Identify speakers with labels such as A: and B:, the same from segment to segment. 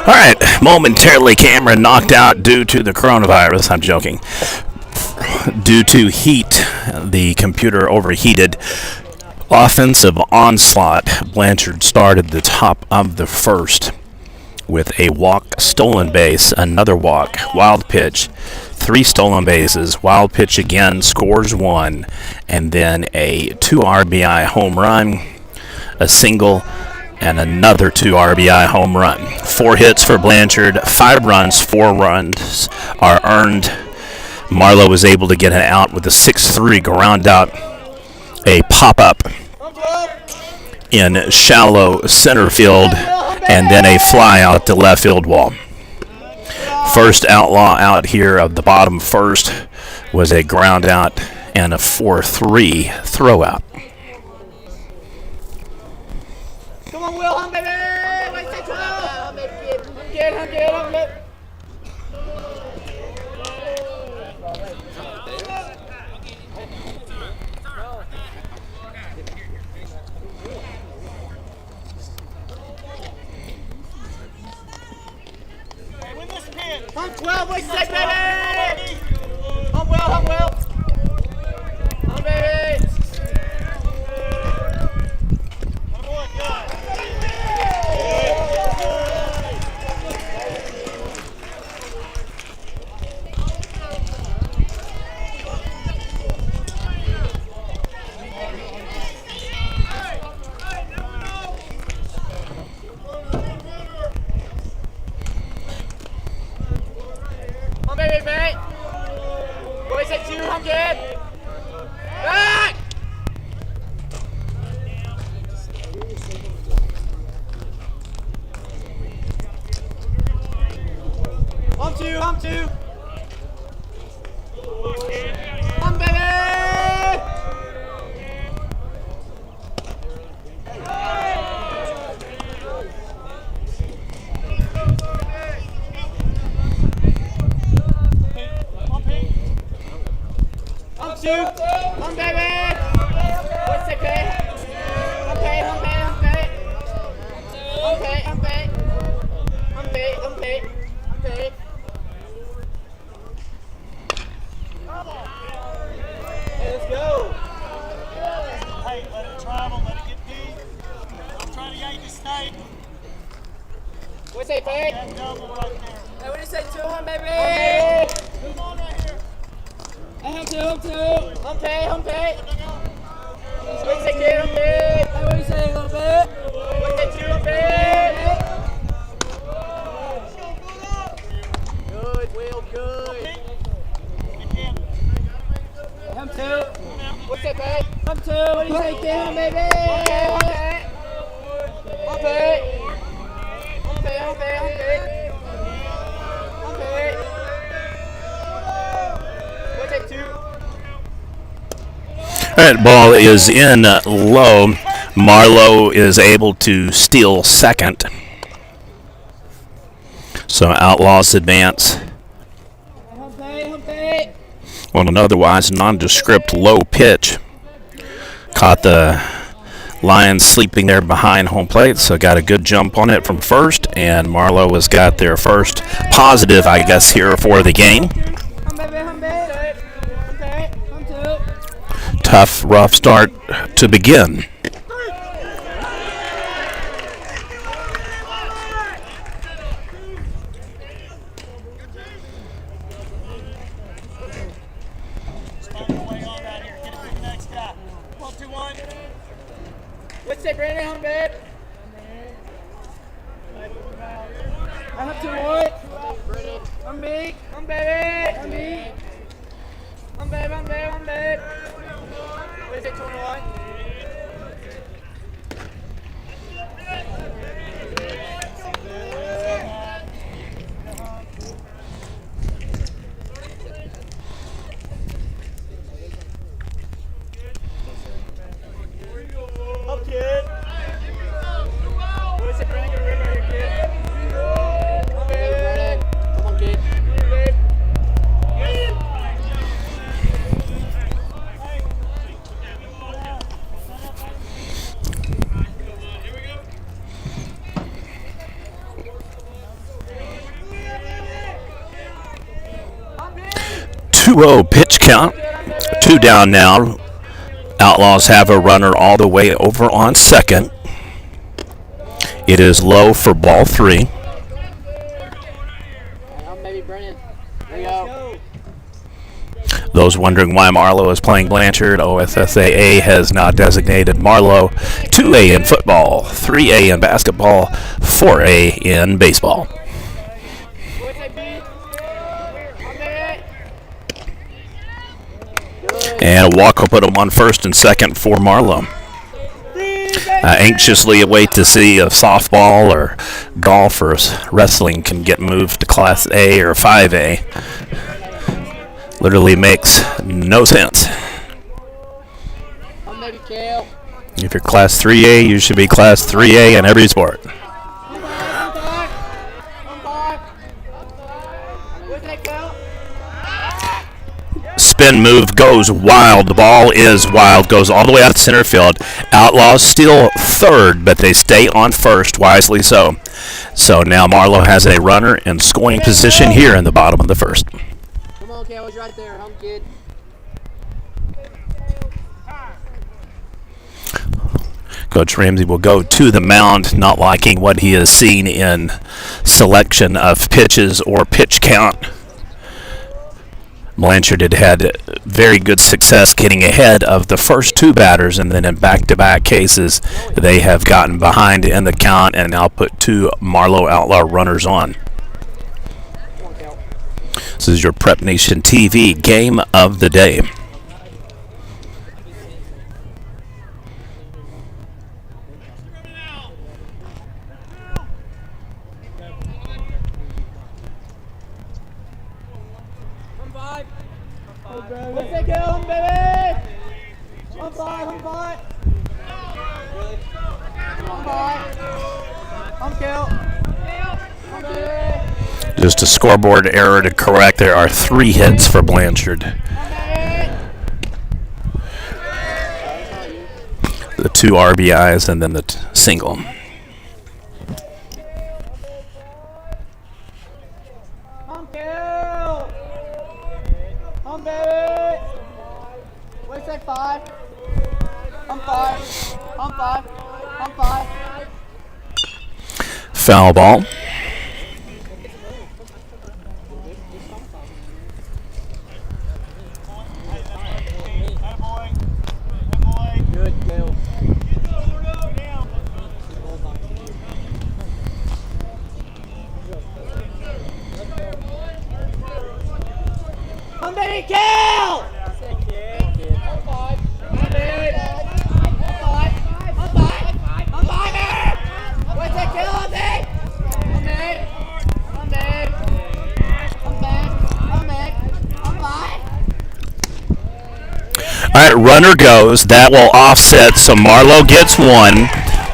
A: All right, momentarily camera knocked out due to the coronavirus. I'm joking. Due to heat, the computer overheated. Offensive onslaught. Blanchard started the top of the first with a walk, stolen base, another walk, wild pitch, 3 stolen bases, wild pitch again, scores 1, and then a 2 RBI home run, a single, and another 2 RBI home run. 4 hits for Blanchard, 5 runs, 4 runs are earned. Marlow was able to get an out with a 6-3 ground out, a pop-up in shallow center field, and then a fly out to left field wall. First outlaw out here of the bottom first was a ground out and a 4-3 throw out.
B: Come on, Will, hum, baby! Wait, say hum, get. Hum 12, wait, say baby! Hum Will. Hum, baby! Baby. Boys say 2, hum kid. Back. Hum 2. Hum baby. Hum baby! What's it pay? Hum pay. Hey, let's go!
C: Hey, let it travel, let it get deep. I'm trying to get you to stay.
B: What's it pay?
C: That double right there.
B: Hey, what do you say, 2 hum baby?
C: Come on right here.
B: Hum 2. Hum pay. What's it kid, hum kid? Hey, what do you say, hum pay? What's it 2 hum pay? Good, Will, good. Hum 2. What's it pay? Hum 2. What do you say, kid, hum baby? Hum pay.
A: That ball is in low. Marlow is able to steal second. So Outlaws advance on an otherwise nondescript low pitch. Caught the Lions sleeping there behind home plate, so got a good jump on it from first, and Marlow has got their first positive, I guess, here for the game. Tough, rough start to begin.
B: What's it, Brandon? Hum, babe. I have 2 more. Hum, big. Hum, baby. Hum, big. Hum, babe. What is it, 21? Up, kid. What is it, Brandon? Get a rip out of your kid. Come on, baby. Come on, kid.
A: 2-0 pitch count. 2 down now. Outlaws have a runner all the way over on second. It is low for ball 3.
B: Baby Brennan. There you go.
A: Those wondering why Marlow is playing Blanchard, OSSAA has now designated Marlow 2A in football, 3A in basketball, 4A in baseball. And a walk will put him on first and second for Marlow. Anxiously await to see if softball or golf or wrestling can get moved to Class A or 5A. Literally makes no sense. If you're Class 3A, you should be Class 3A in every sport. Spin move goes wild. The ball is wild. Goes all the way out to center field. Outlaws still third, but they stay on first, wisely so. So now Marlow has a runner in scoring position here in the bottom of the first.
B: Come on, Cal, right there, home kid.
A: Coach Ramsey will go to the mound, not liking what he has seen in selection of pitches or pitch count. Blanchard had very good success getting ahead of the first 2 batters, and then in back-to-back cases, they have gotten behind in the count and now put 2 Marlow Outlaw runners on. This is your Prep Nation TV game of the day.
B: Let's take it home, baby! Home five, home five! Home five! Home kill! Home baby!
A: Just a scoreboard error to correct. There are 3 hits for Blanchard. The 2 RBIs and then the single.
B: Home kill! Home baby! Where's that 5? Home 5! Home 5! Home 5!
A: Foul ball.
B: Good kill. Home baby kill! Home 5! Home baby! Home 5! Home 5! Home 5! Where's that kill, home baby? Home baby! Home baby! Home back! Home back! Home 5!
A: All right, runner goes. That will offset, so Marlow gets 1.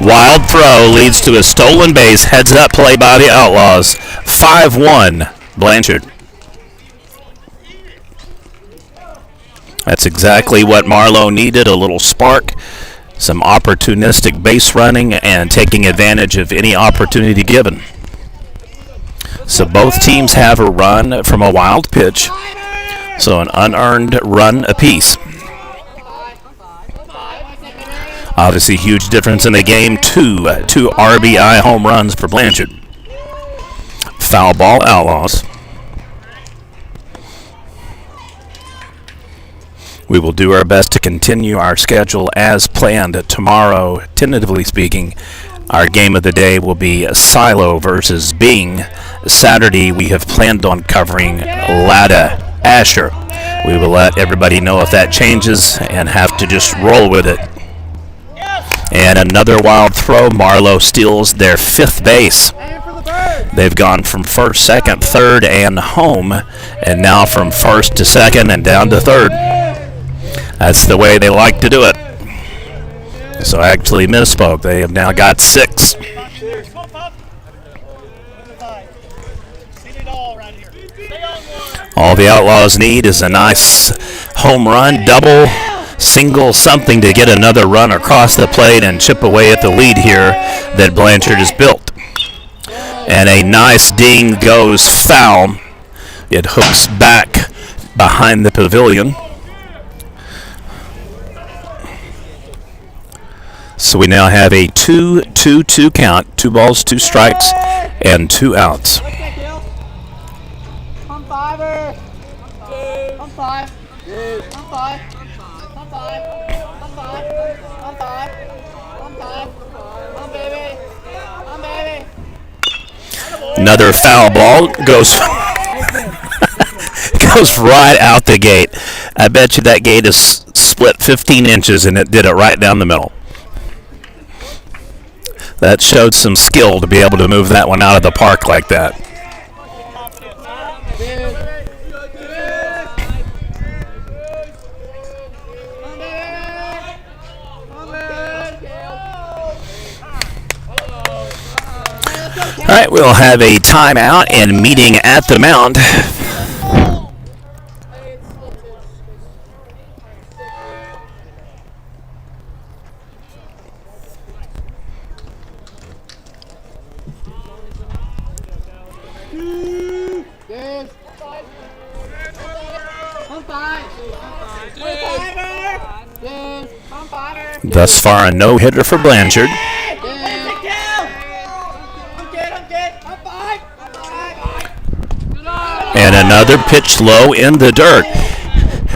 A: Wild throw leads to a stolen base. Heads up play by the Outlaws. 5-1, Blanchard. That's exactly what Marlow needed, a little spark, some opportunistic base running, and taking advantage of any opportunity given. So both teams have a run from a wild pitch, so an unearned run apiece. Obviously, huge difference in the game. 2 RBI home runs for Blanchard. Foul ball, Outlaws. We will do our best to continue our schedule as planned. Tomorrow, tentatively speaking, our game of the day will be Silo versus Bing. Saturday, we have planned on covering Latta Asher. We will let everybody know if that changes and have to just roll with it. And another wild throw. Marlow steals their 5th base. They've gone from first, second, third, and home, and now from first to second and down to third. That's the way they like to do it. So I actually misspoke. They have now got 6. All the Outlaws need is a nice home run, double, single, something to get another run across the plate and chip away at the lead here that Blanchard has built. And a nice ding goes foul. It hooks back behind the pavilion. So we now have a 2-2-2 count. 2 balls, 2 strikes, and 2 outs.
B: Come fiver. Come five. Come five. Come five. Come five. Come five. Come five. Come baby. Come baby.
A: Another foul ball goes goes right out the gate. I bet you that gate is split 15 inches, and it did it right down the middle. That showed some skill to be able to move that one out of the park like that. All right, we'll have a timeout and meeting at the mound. Thus far, a no-hitter for Blanchard. And another pitch low in the dirt.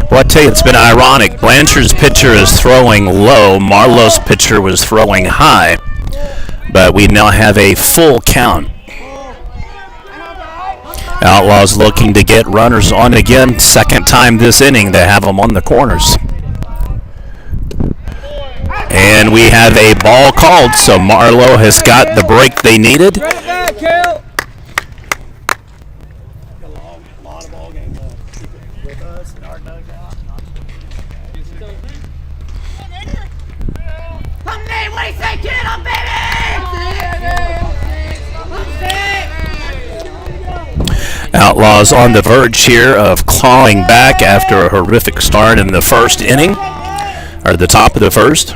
A: Well, I tell you, it's been ironic. Blanchard's pitcher is throwing low. Marlow's pitcher was throwing high. But we now have a full count. Outlaws looking to get runners on again. Second time this inning they have them on the corners. And we have a ball called, so Marlow has got the break they needed. Outlaws on the verge here of clawing back after a horrific start in the first inning, or the top of the first.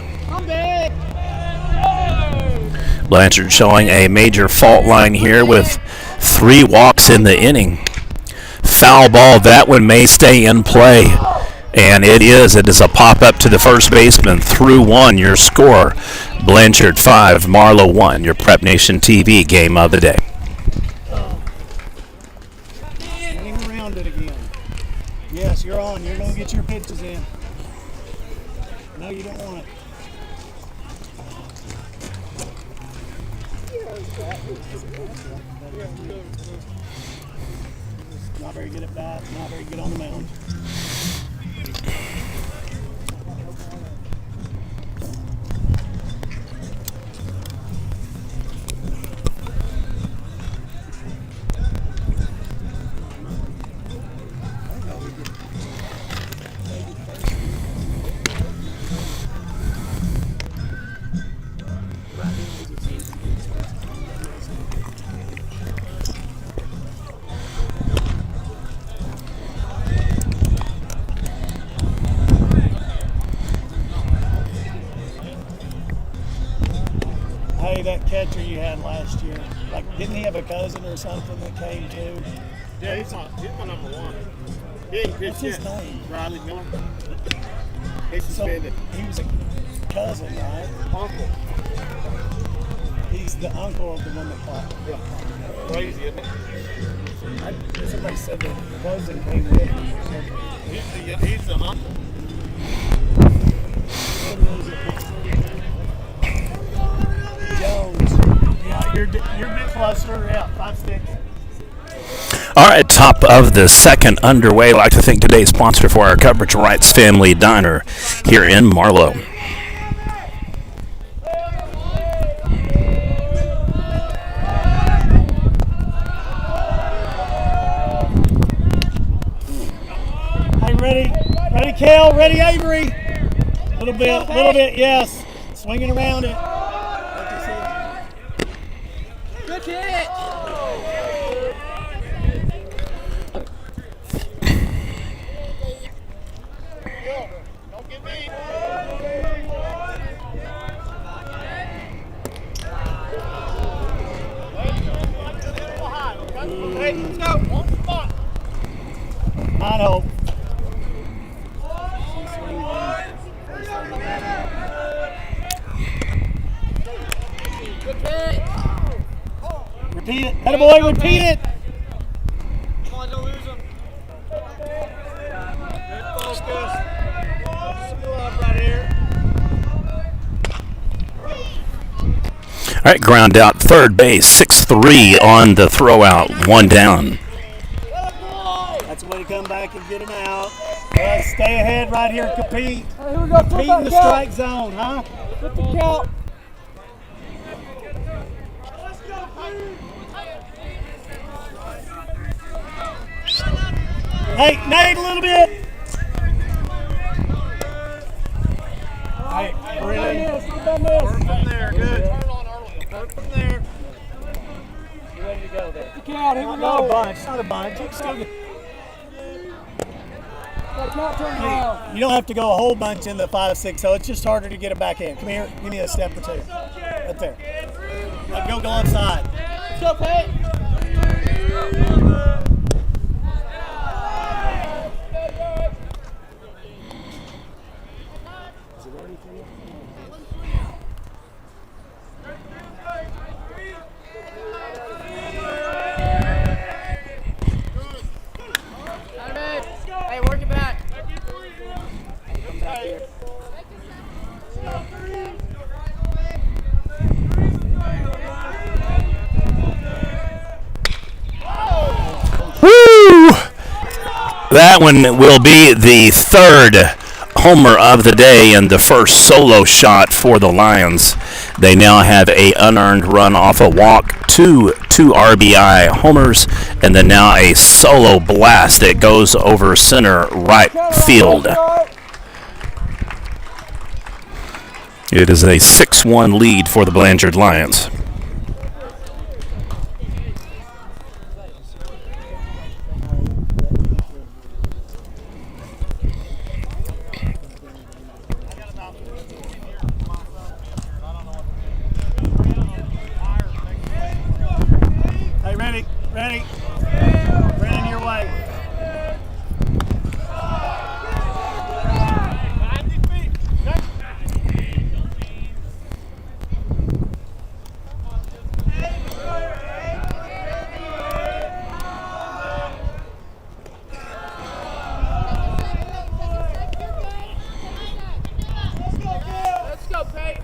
A: Blanchard showing a major fault line here with 3 walks in the inning. Foul ball, that one may stay in play. And it is a pop-up to the first baseman. Through 1, your score. Blanchard 5, Marlow 1, your Prep Nation TV game of the day.
C: Hang around it again. Yes, you're on. You're going to get your pitches in. No, you don't want it. Not very good at bat, not very good on the mound. Hey, that catcher you had last year, like, didn't he have a cousin or something that came too?
D: Yeah, he's my number 1. He ain't pitched
C: What's his
D: yet.
C: name?
D: Riley Miller. He's
C: So,
D: suspended.
C: he was a cousin, right?
D: Uncle.
C: He's the uncle of the one that caught.
D: Yeah. Crazy, isn't it?
C: Somebody said that cousin came with him.
D: He's the uncle.
C: Jones. Yeah, you're a bit closer. Yeah, 5 sticks.
A: All right, top of the second underway. I'd like to thank today's sponsor for our coverage, Wright's Family Diner here in Marlow.
C: Hey, ready? Ready, Kel? Ready, Avery? Little bit, yes. Swinging around it.
B: Good catch.
D: Don't get me. Hey, let's go. One spot.
C: I know. Repeat it. Atta boy, repeat it.
D: Come on, don't lose him. Good focus. Still up right here.
A: All right, ground out, third base, 6-3 on the throw out, one down.
C: That's the way to come back and get him out. Stay ahead right here and compete.
B: Here we go.
C: Compete in the strike zone, huh?
B: Flip the count.
C: Hey, Nate, a little bit. Hey, really?
D: Work from there. Good. Work from there.
B: You ready to go there? The count. Here we
C: Not a
B: go.
C: bunch, not a bunch. You can still get-
B: Count turn around.
C: You don't have to go a whole bunch in the 5-6, so it's just harder to get it back in. Come here, give me a step or two. Right there. Like, go inside.
B: Let's go, Pate. Hey, work it back.
A: Woo! That one will be the third homer of the day and the first solo shot for the Lions. They now have a unearned run off a walk, two RBI homers, and then now a solo blast that goes over center right field. It is a 6-1 lead for the Blanchard Lions.
C: Hey, ready. Brennan, your way.
B: Let's go, Pate.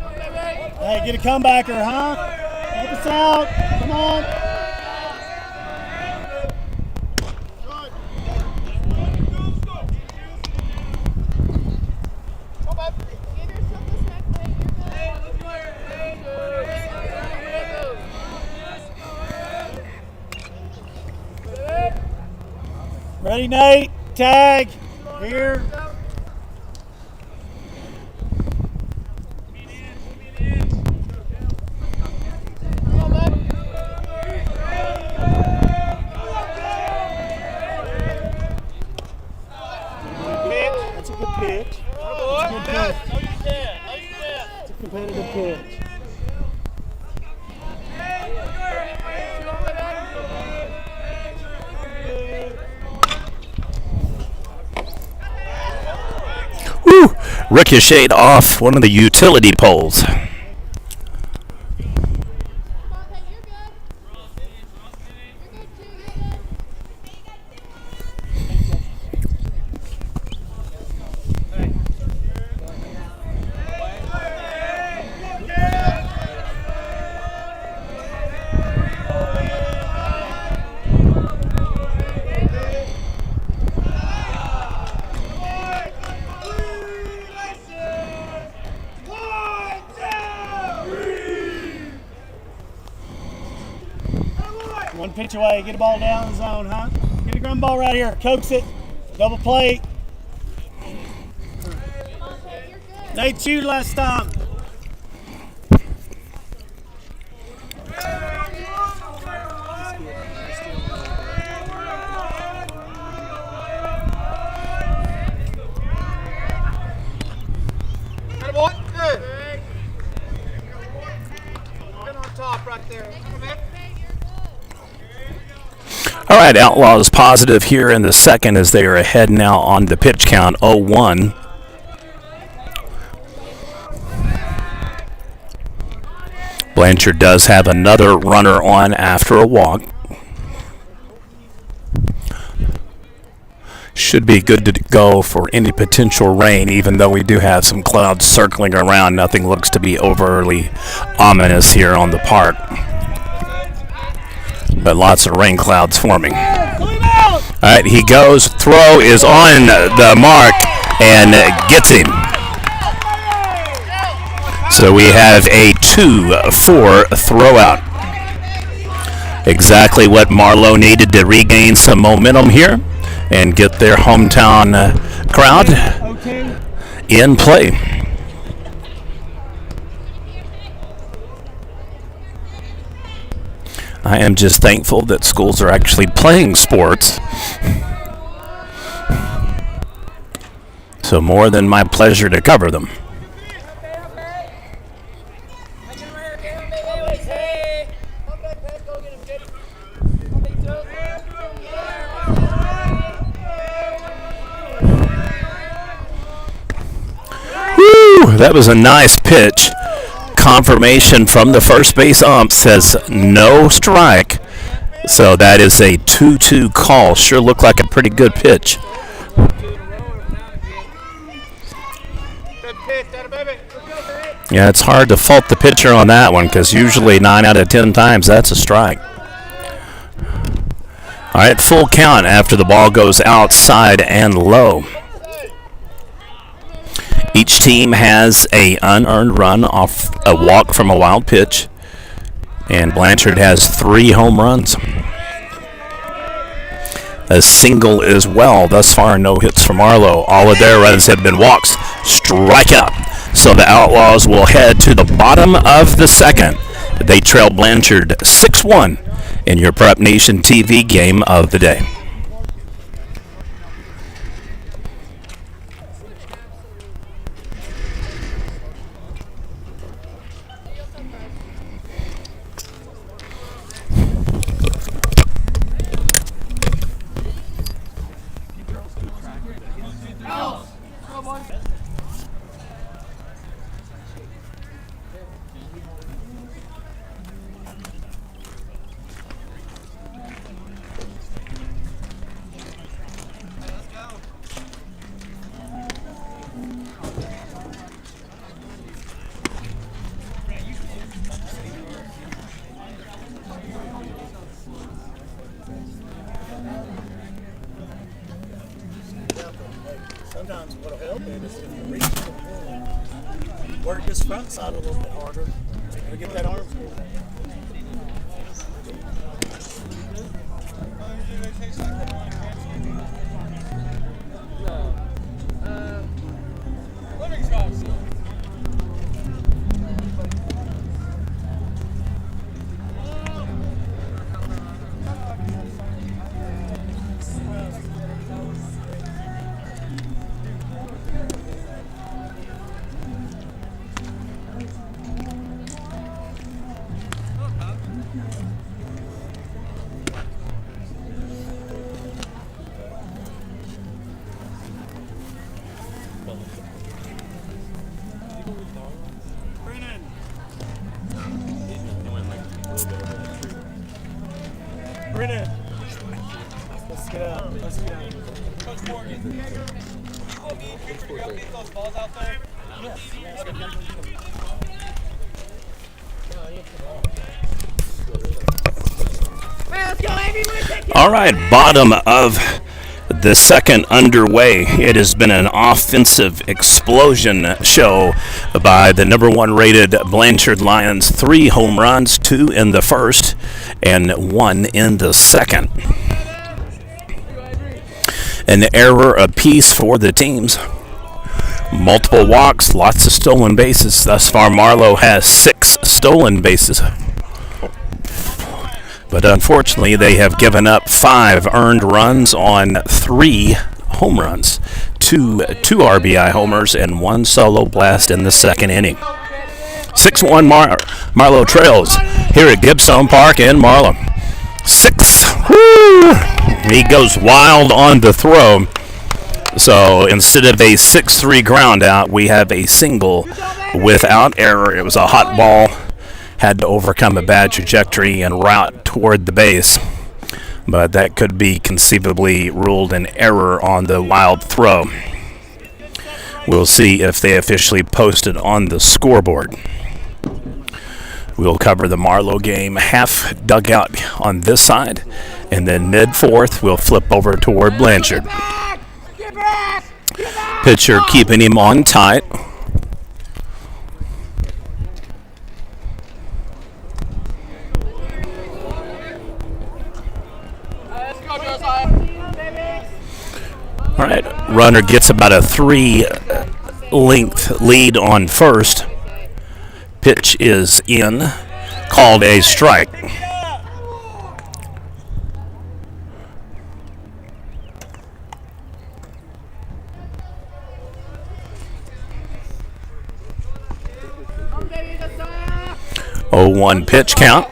C: Hey, get a comebacker, huh? Help us out. Come on. Ready, Nate? Tag. Here. That's a good pitch. That's a good pitch. It's a competitive pitch.
A: Woo! Ricocheted off one of the utility poles.
C: One pitch away. Get a ball down in the zone, huh? Get a ground ball right here. Coax it. Double play. Nate chewed last time.
D: Atta boy. Good. Get on top right there. Come here.
A: All right, Outlaws positive here in the second as they are ahead now on the pitch count, 0-1. Blanchard does have another runner on after a walk. Should be good to go for any potential rain, even though we do have some clouds circling around. Nothing looks to be overly ominous here on the park, but lots of rain clouds forming. All right, he goes. Throw is on the mark and gets him. So we have a 2-4 throw out. Exactly what Marlow needed to regain some momentum here and get their hometown crowd in play. I am just thankful that schools are actually playing sports. So more than my pleasure to cover them. That was a nice pitch. Confirmation from the first base ump says no strike. So that is a 2-2 call. Sure looked like a pretty good pitch. Yeah, it's hard to fault the pitcher on that one because usually 9 out of 10 times that's a strike. All right, full count after the ball goes outside and low. Each team has a unearned run off a walk from a wild pitch, and Blanchard has 3 home runs. A single as well. Thus far, no hits from Marlow. All of their runs have been walks. Strikeout. So the Outlaws will head to the bottom of the second. They trail Blanchard 6-1 in your Prep Nation TV game of the day.
C: Sometimes what'll help is if you reach the pull, work this front side a little bit harder, and get that arm pull. Brennan, let's get out. Let's get out. Coach Morgan, you want me and Cooper to go get those balls out there?
A: All right, bottom of the second underway. It has been an offensive explosion show by the number 1 rated Blanchard Lions. 3 home runs, 2 in the first and 1 in the second. An error apiece for the teams. Multiple walks, lots of stolen bases. Thus far, Marlow has 6 stolen bases. But unfortunately, they have given up 5 earned runs on 3 home runs. 2 RBI homers and 1 solo blast in the second inning. 6-1 Marlow trails here at Gibson Park in Marlow. 6. Woo! He goes wild on the throw. So instead of a 6-3 ground out, we have a single without error. It was a hot ball. had to overcome a bad trajectory and route toward the base. But that could be conceivably ruled an error on the wild throw. We'll see if they officially post it on the scoreboard. We'll cover the Marlow game half dugout on this side, and then mid-fourth we'll flip over toward Blanchard. Pitcher keeping him on tight. All right, runner gets about a 3-length lead on first. Pitch is in, called a strike. Oh, 1 pitch count.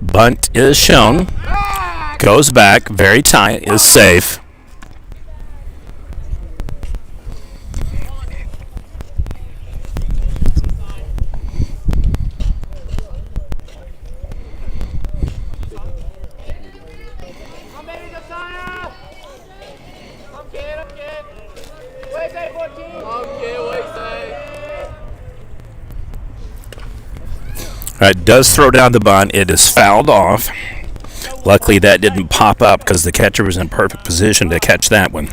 A: Bunt is shown. Goes back, very tight, is safe. Does throw down the bunt. It is fouled off. Luckily, that didn't pop up because the catcher was in perfect position to catch that one.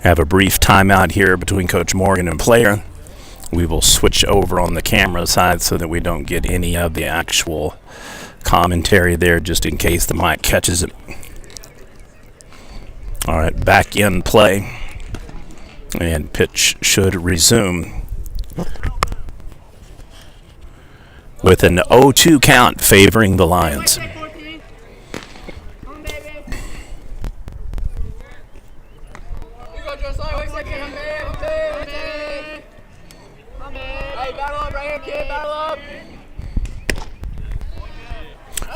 A: Have a brief timeout here between Coach Morgan and player. We will switch over on the camera side so that we don't get any of the actual commentary there, just in case the mic catches it. All right, back in play. And pitch should resume. With an 0-2 count favoring the Lions.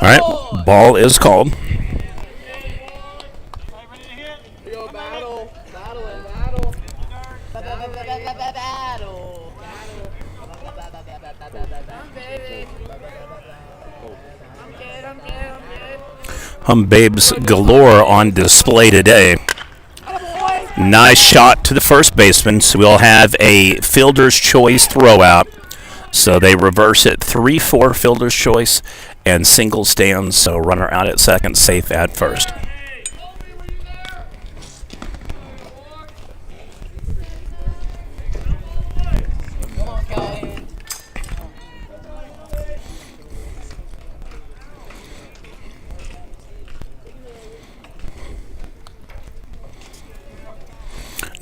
A: All right, ball is called. Babes galore on display today. Nice shot to the first baseman. So we'll have a fielder's choice throwout. So they reverse it 3-4 fielder's choice and single stands. So runner out at second, safe at first.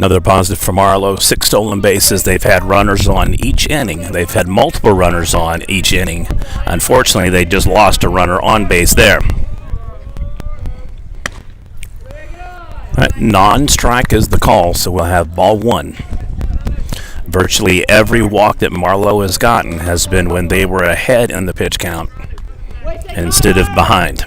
A: Another positive for Marlow, 6 stolen bases. They've had runners on each inning. They've had multiple runners on each inning. Unfortunately, they just lost a runner on base there. Non-strike is the call, so we'll have ball 1. Virtually every walk that Marlow has gotten has been when they were ahead in the pitch count instead of behind.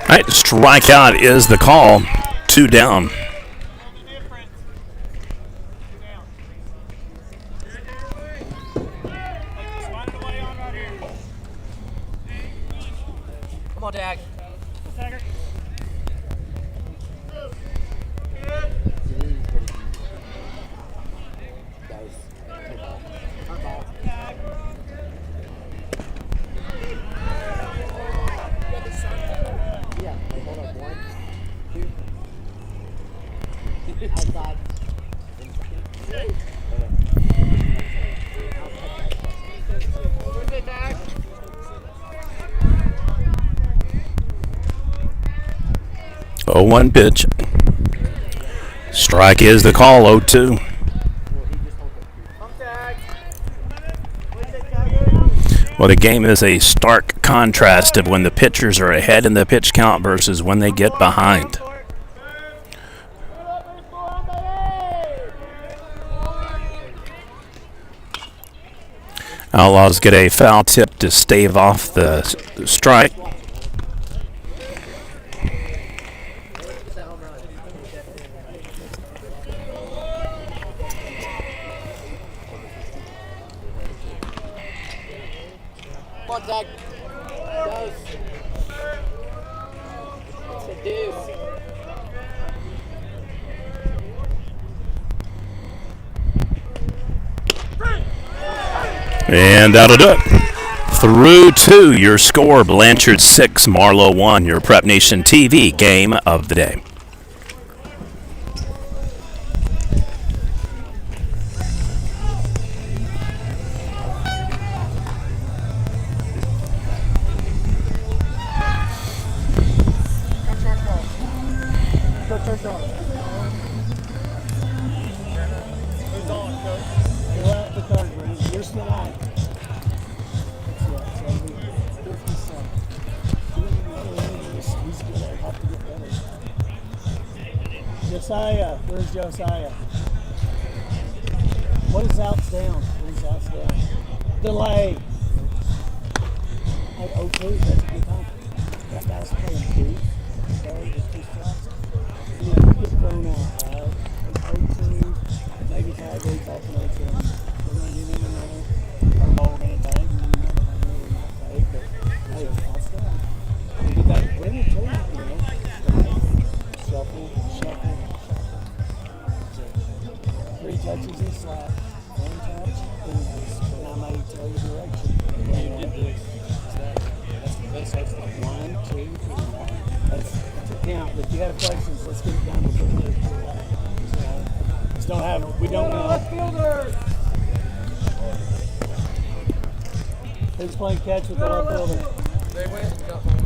A: All right, strikeout is the call. 2 down.
B: Come on, Dag.
E: Outside.
A: 0-1 pitch. Strike is the call, 0-2. Well, the game is a stark contrast of when the pitchers are ahead in the pitch count versus when they get behind. Outlaws get a foul tip to stave off the strike.
E: Come on, Zach. Dose. It's a deuce.
A: And that'll do it. Through two, your score, Blanchard 6, Marlow 1, your Prep Nation TV game of the day.
C: You're still on. Josiah, where's Josiah? What is outs down? What is outs down? Delay. At 0-2, that's a good time. That guy's playing 2. So just 2 strikes. You get thrown out, right? It's 0-2. Maybe try to go off an 0-2. We're going to give him another ball game tag. And then another one really not take. But hey, outs down. We get that winner too, you know. Shuffle, shuffle. 3 touches and slap. 1 touch, and I may tell you direction. You did this. That's the best. 1, 2, 3. That's a count. But if you have questions, let's get it down to 3. Just don't have. We don't know. Left fielder. Who's playing catch with the left fielder?
B: They went and got one.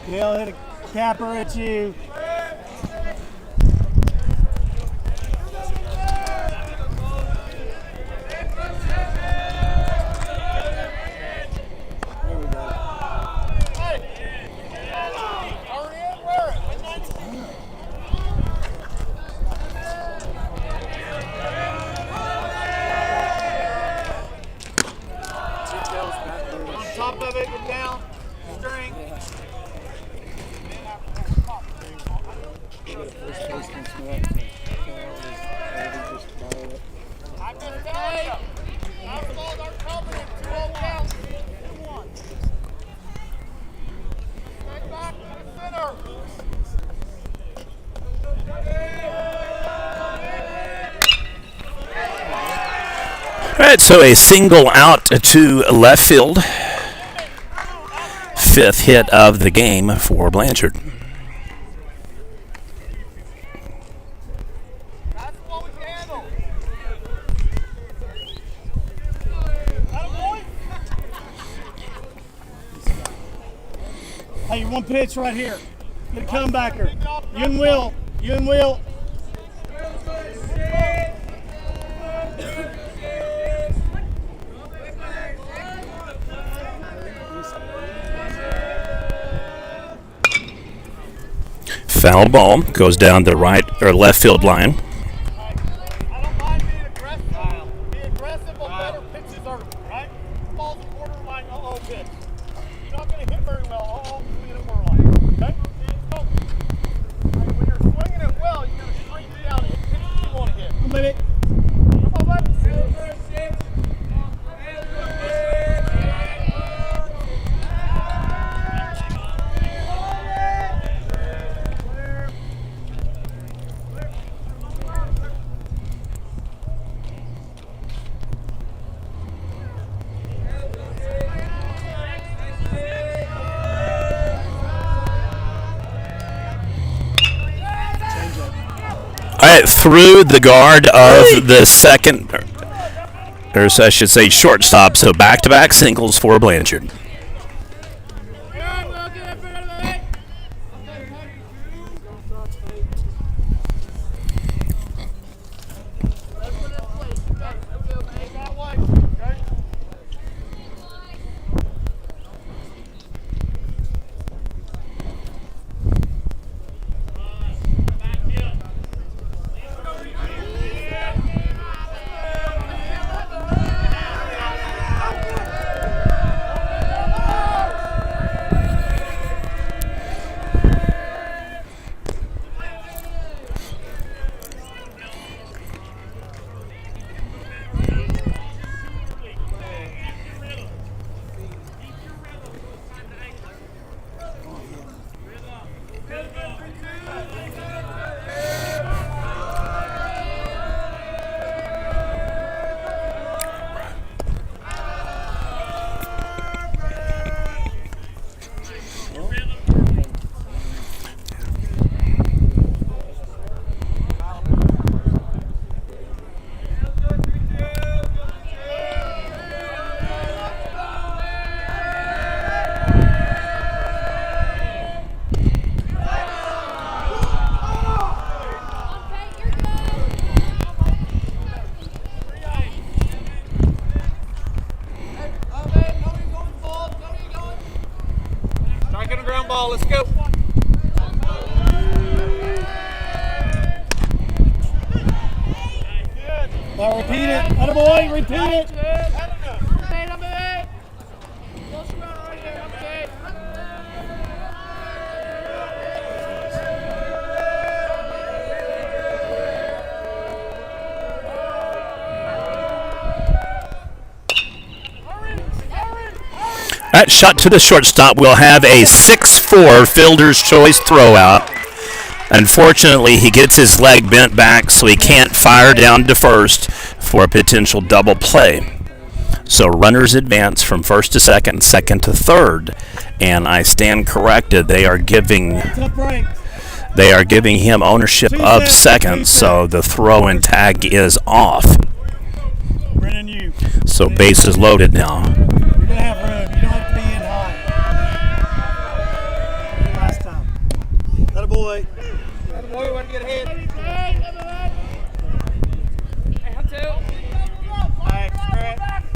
C: He'll hit a capper at you. There we go.
D: Top of it, get down. String.
A: All right, so a single out to left field. 5th hit of the game for Blanchard.
C: Hey, 1 pitch right here. Get a comebacker. You and Will. You and Will.
A: Foul ball goes down the right or left field line.
D: I don't mind being aggressive. Be aggressive on better pitches early, right? Ball's a borderline pitch. You're not going to hit very well. Be in a borderline. Okay? So, when you're swinging it well, you got to straighten it out and hit pitches you want to hit.
C: Come baby.
D: Come on, bud.
A: All right, through the guard of the second, or I should say shortstop, so back-to-back singles for Blanchard.
D: Let's go.
C: Now repeat it. Attaboy, repeat it.
A: That shot to the shortstop will have a 6-4 fielder's choice throwout. Unfortunately, he gets his leg bent back, so he can't fire down to first for a potential double play. So runners advance from first to second, second to third, and I stand corrected. They are giving him ownership of second, so the throw and tag is off. So base is loaded now.
C: You're going to have room. You don't have to be in high. Last time. Attaboy.
D: Attaboy, want to get ahead.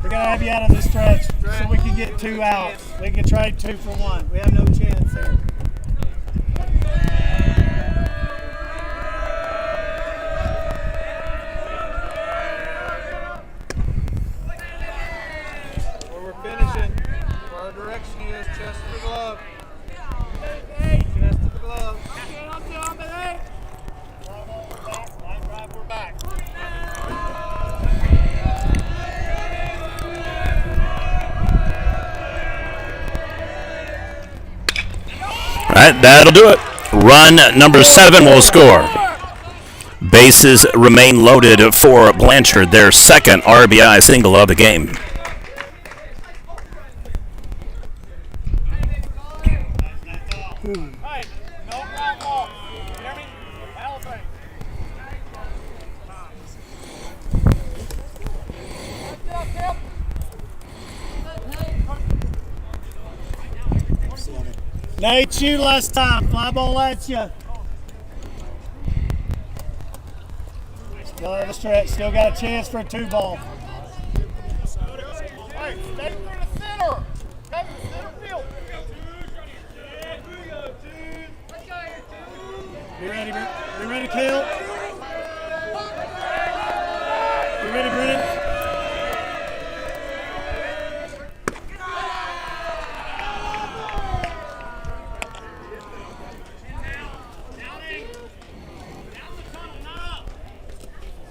C: We're going to have you out of this stretch so we can get 2 outs. We can trade 2 for 1. We have no chance there.
D: Where we're finishing, where our direction is, chest to the glove. Chest to the glove. Line drive, we're back.
A: All right, that'll do it. Run number 7 will score. Bases remain loaded for Blanchard, their second RBI single of the game.
D: Hey, no ground ball. You hear me? Foul thing.
C: Nate, you last time. Fly ball at you. Still in the stretch. Still got a chance for a 2-ball.
D: Hey, stay through the center. Stay through the center field. Be ready, Kale. You ready, Brennan?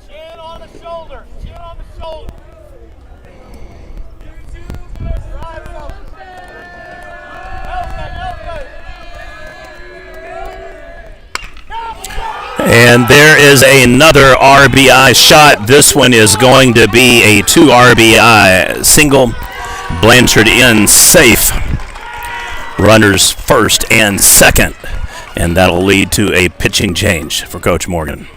D: Chin on the shoulder. Chin on the shoulder. Drive it up.
A: And there is another RBI shot. This one is going to be a 2 RBI single. Blanchard in safe. Runners first and second. And that'll lead to a pitching change for Coach Morgan.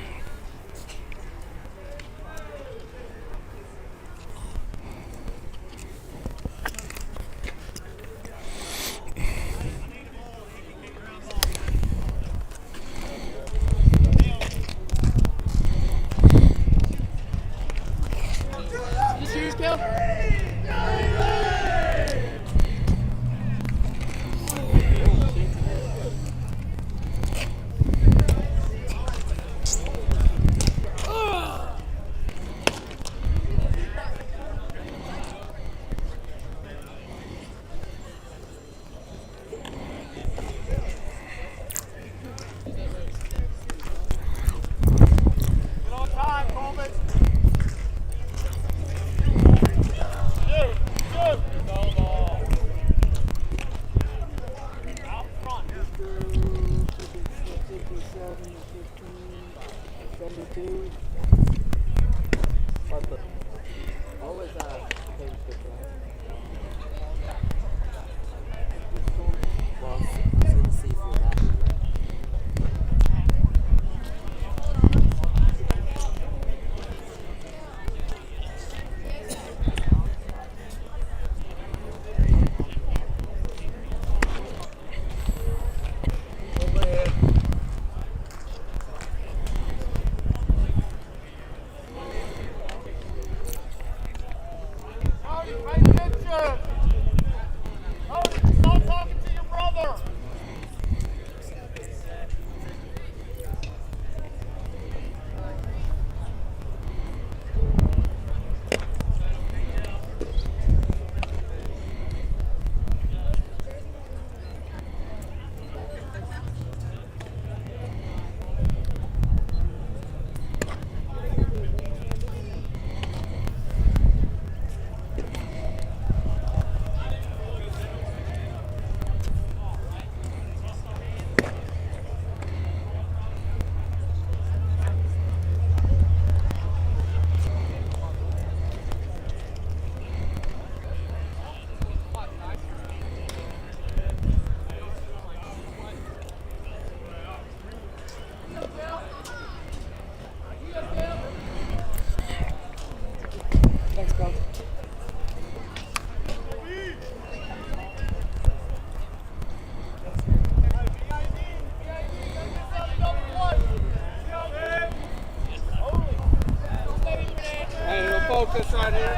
D: Focus right here.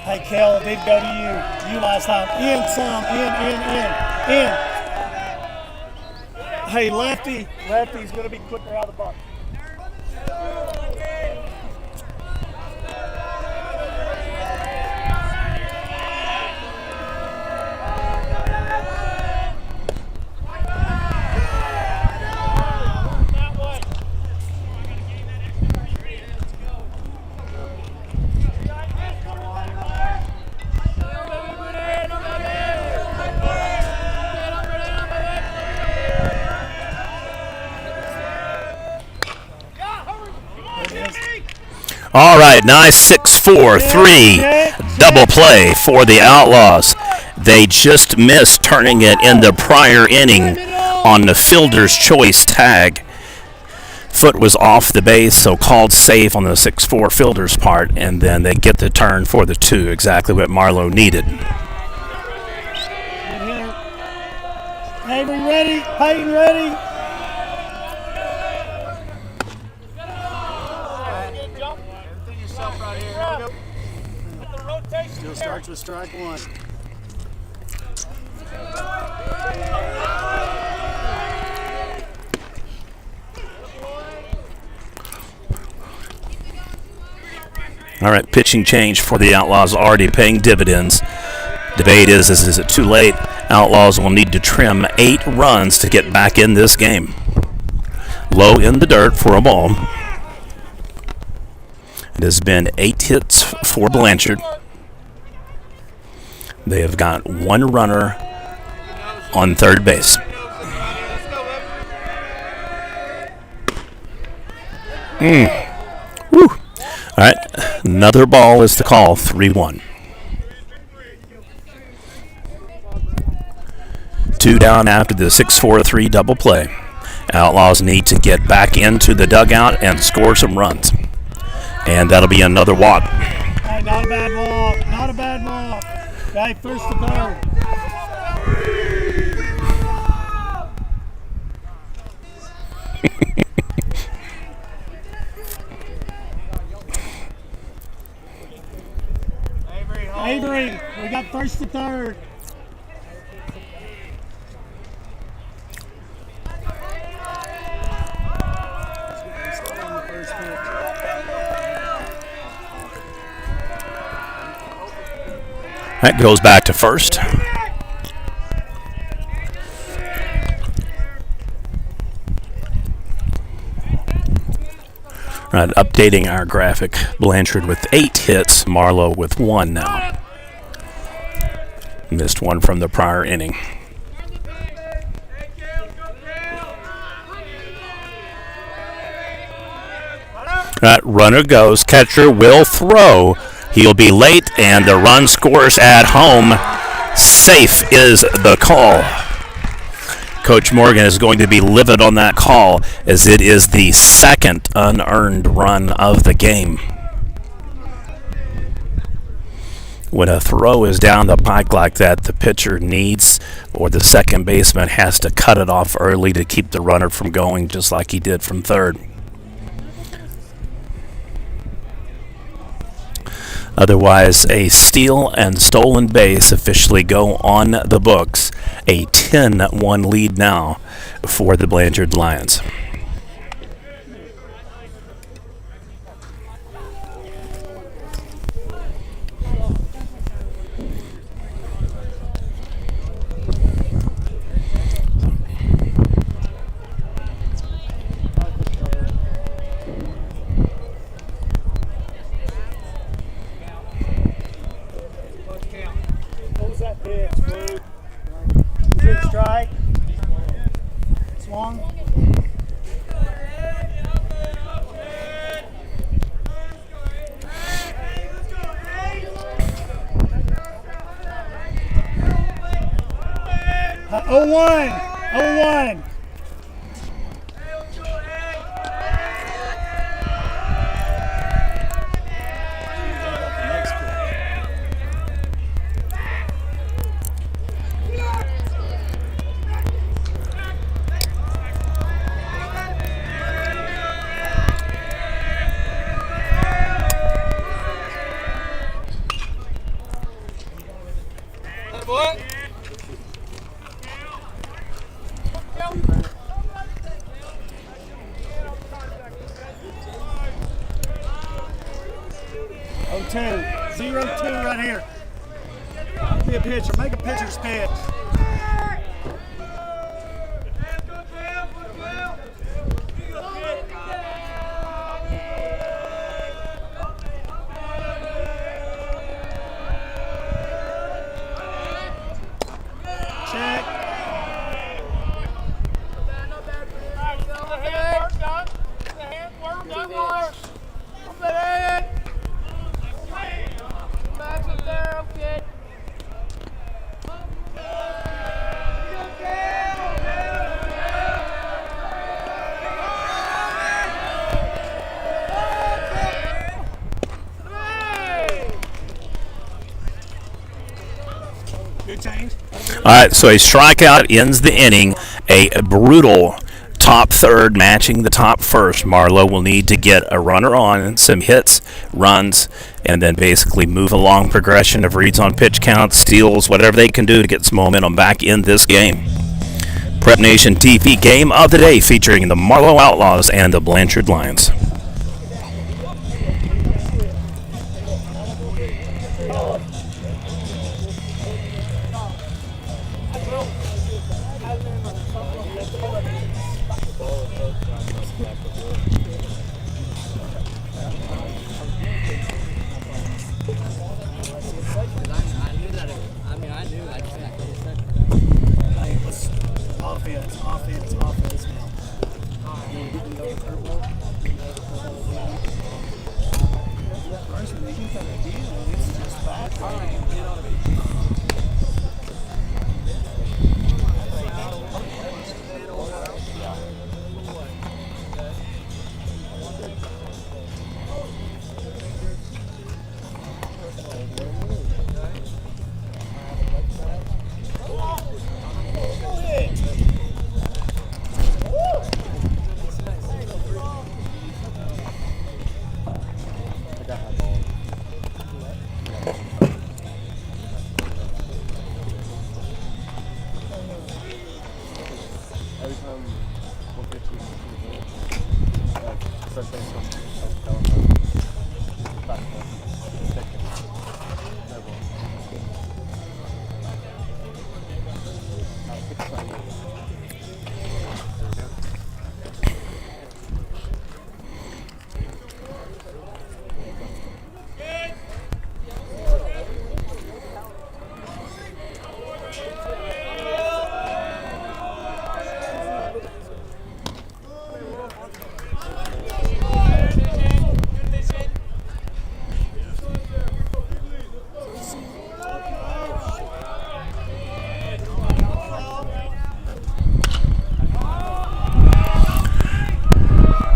C: Hey, Kel, a big go to you. You last time. In some. In. Hey, lefty. Lefty's going to be quicker out of the box.
A: All right, nice 6-4-3 double play for the Outlaws. They just missed turning it in the prior inning on the fielder's choice tag. Foot was off the base, so called safe on the 6-4 fielder's part, and then they get the turn for the 2, exactly what Marlow needed.
C: Avery ready, Peyton ready.
D: Still starts with strike one.
A: All right, pitching change for the Outlaws already paying dividends. Debate is it too late? Outlaws will need to trim 8 runs to get back in this game. Low in the dirt for a ball. It has been 8 hits for Blanchard. They have got 1 runner on third base. Woo. All right, another ball is the call, 3-1. 2 down after the 6-4-3 double play. Outlaws need to get back into the dugout and score some runs. And that'll be another walk.
C: Hey, not a bad walk. Not a bad walk. Okay, first to third. Avery, we got first to third.
A: That goes back to first. Right, updating our graphic. Blanchard with 8 hits, Marlow with 1 now. Missed one from the prior inning. Right, runner goes, catcher will throw. He'll be late, and the run scores at home. Safe is the call. Coach Morgan is going to be livid on that call, as it is the second unearned run of the game. When a throw is down the pike like that, the pitcher needs, or the second baseman has to cut it off early to keep the runner from going, just like he did from third. Otherwise, a steal and stolen base officially go on the books. A 10-1 lead now for the Blanchard Lions.
C: What was that pitch, Blue? Was it a strike? Swung? Oh, 1.
D: What?
C: 0-2 right here. Be a pitcher. Make a pitcher's pitch. Check. Good change.
A: All right, so a strikeout ends the inning. A brutal top third matching the top first. Marlow will need to get a runner on, some hits, runs, and then basically move along progression of reads on pitch count, steals, whatever they can do to get some momentum back in this game. Prep Nation TV game of the day featuring the Marlow Outlaws and the Blanchard Lions.
C: offense now. And getting those turbo. Person, they can take a deal, and it's just fast.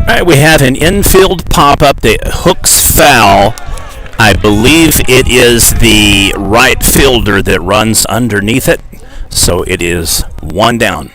A: All right, we have an infield pop-up that hooks foul. I believe it is the right fielder that runs underneath it, so it is one down.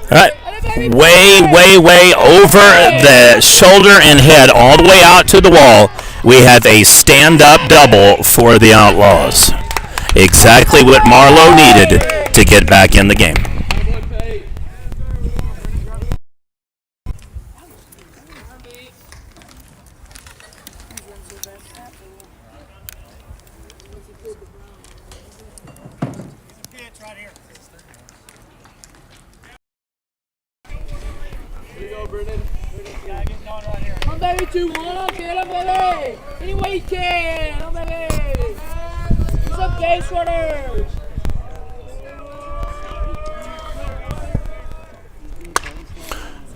A: All right, way over the shoulder and head, all the way out to the wall. We have a stand-up double for the Outlaws. Exactly what Marlow needed to get back in the game.
B: Come baby, 2-1, get him baby! Any way you can, come baby! What's up, Game Shorters?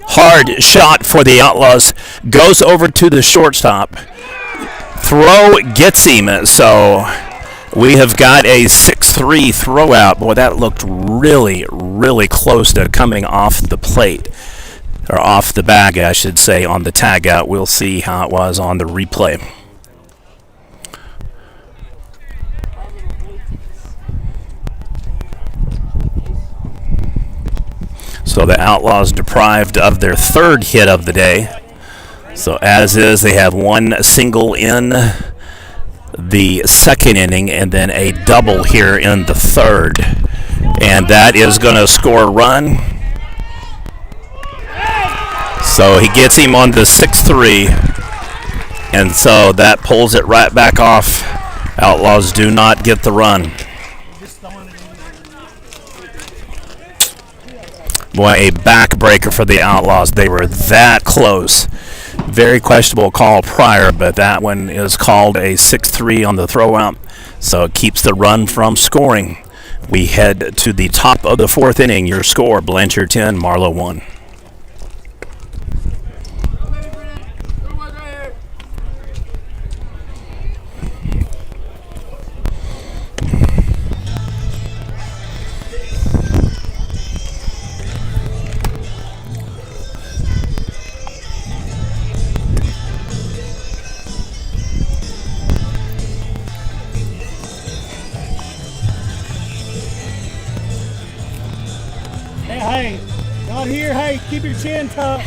A: Hard shot for the Outlaws. Goes over to the shortstop. Throw gets him, so we have got a 6-3 throw out. Boy, that looked really close to coming off the plate. Or off the bag, I should say, on the tag out. We'll see how it was on the replay. So the Outlaws deprived of their third hit of the day. So as is, they have one single in the second inning and then a double here in the third. And that is going to score a run. So he gets him on the 6-3, and so that pulls it right back off. Outlaws do not get the run. Boy, a backbreaker for the Outlaws. They were that close. Very questionable call prior, but that one is called a 6-3 on the throwout, so it keeps the run from scoring. We head to the top of the fourth inning. Your score, Blanchard 10, Marlow 1.
C: Hey, not here. Hey, keep your chin tucked.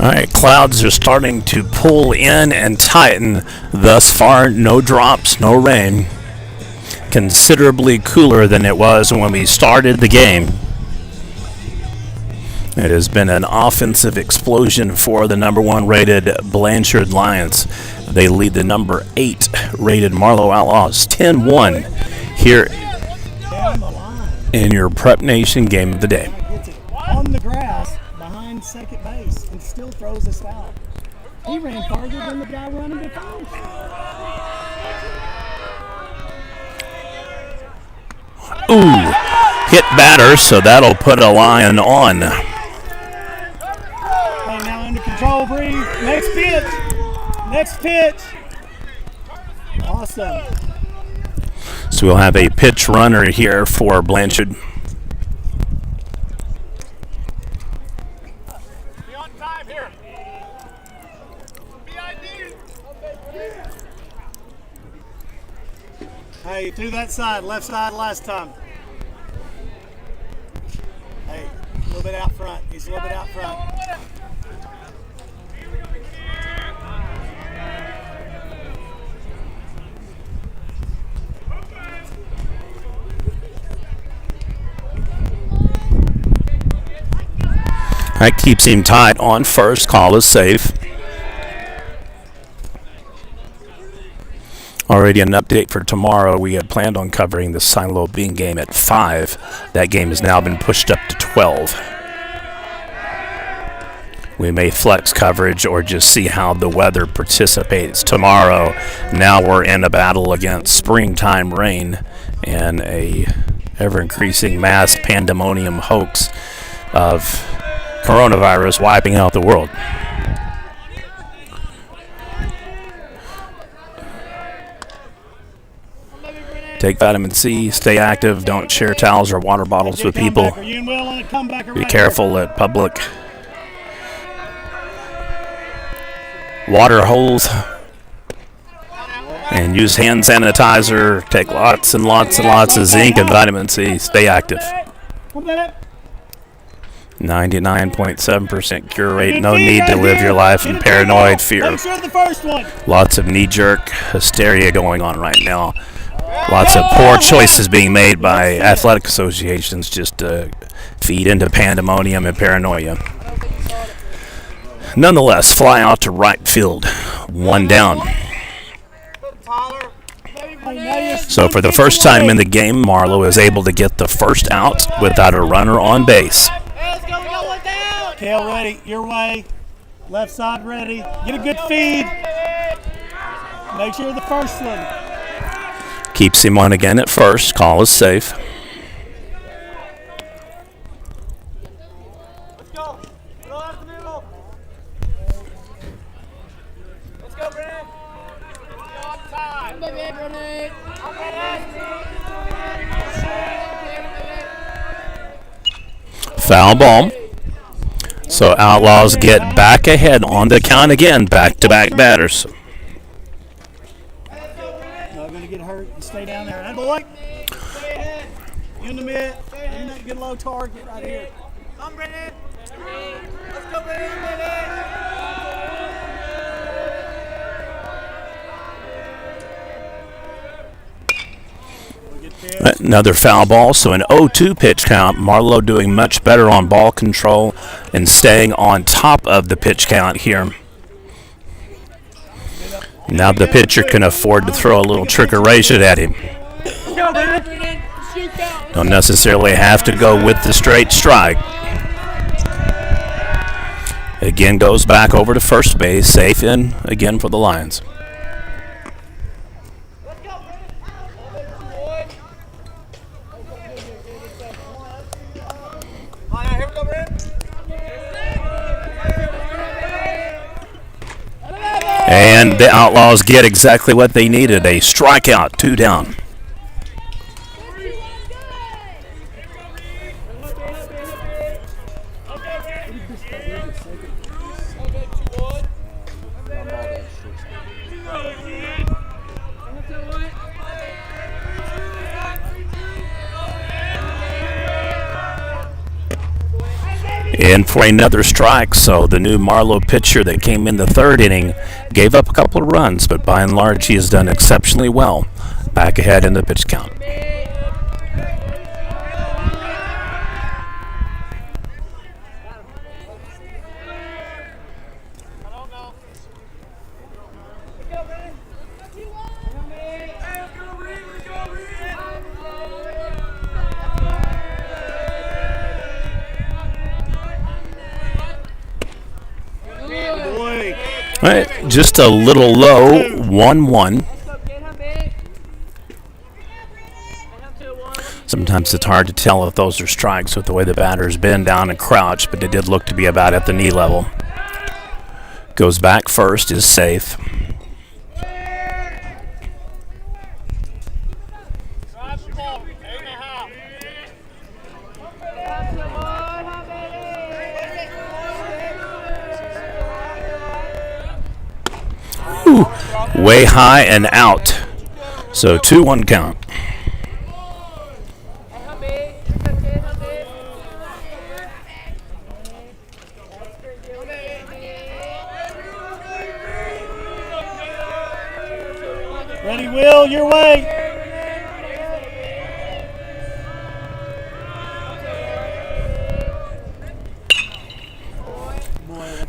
A: All right, clouds are starting to pull in and tighten. Thus far, no drops, no rain. Considerably cooler than it was when we started the game. It has been an offensive explosion for the number 1 rated Blanchard Lions. They lead the number 8 rated Marlow Outlaws 10-1 here in your Prep Nation game of the day.
C: Gets it on the grass behind second base and still throws us out. He ran farther than the guy running to first.
A: Ooh, hit batter, so that'll put a Lion on.
C: Hey, now under control, Bree. Next pitch. Next pitch. Awesome.
A: So we'll have a pitch runner here for Blanchard.
D: Be on time here. BID.
C: Hey, to that side, left side last time. Hey, a little bit out front. He's a little bit out front.
A: That keeps him tight on first. Call is safe. Already an update for tomorrow. We had planned on covering the Silo Bean game at 5. That game has now been pushed up to 12. We may flex coverage or just see how the weather participates tomorrow. Now we're in a battle against springtime rain and a ever-increasing mass pandemonium hoax of coronavirus wiping out the world. Take vitamin C, stay active, don't share towels or water bottles with people. Be careful at public water holes. And use hand sanitizer. Take lots and lots and lots of zinc and vitamin C. Stay active. 99.7% cure rate. No need to live your life in paranoid fear. Lots of knee-jerk hysteria going on right now. Lots of poor choices being made by athletic associations just to feed into pandemonium and paranoia. Nonetheless, fly out to right field. 1 down. So for the first time in the game, Marlow is able to get the first out without a runner on base.
C: Kale ready, your way. Left side ready. Get a good feed. Make sure the first one.
A: Keeps him on again at first. Call is safe.
D: Let's go. Go out the middle. Let's go, Brandon. On time.
A: Foul ball. So Outlaws get back ahead on the count again. Back-to-back batters.
C: Not going to get hurt. Stay down there. That boy. In the mid. In that good low target right here.
D: Come, Brandon. Let's go, Brandon.
A: Another foul ball, so an 0-2 pitch count. Marlow doing much better on ball control and staying on top of the pitch count here. Now the pitcher can afford to throw a little trickeration at him. Don't necessarily have to go with the straight strike. Again goes back over to first base, safe in again for the Lions. And the Outlaws get exactly what they needed, a strikeout, 2 down. in for another strike. So the new Marlow pitcher that came in the third inning gave up a couple of runs, but by and large he has done exceptionally well. Back ahead in the pitch count. All right, just a little low, 1-1. Sometimes it's hard to tell if those are strikes with the way the batter's bend down and crouch, but they did look to be about at the knee level. Goes back first, is safe. Ooh, way high and out. So 2-1 count.
D: Ready, Will, your way.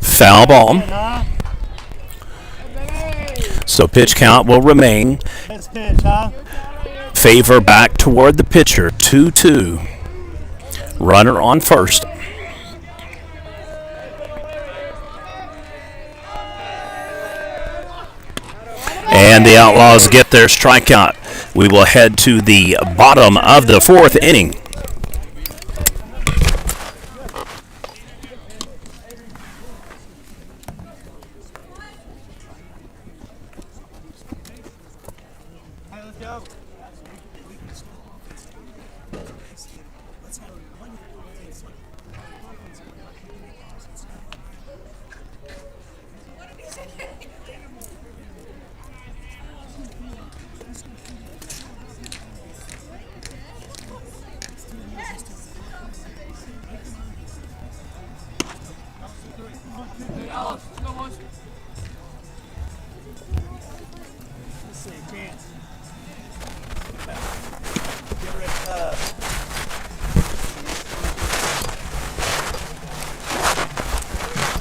A: Foul ball. So pitch count will remain.
D: Best pitch, huh?
A: Favor back toward the pitcher. 2-2. Runner on first. And the Outlaws get their strikeout. We will head to the bottom of the fourth inning.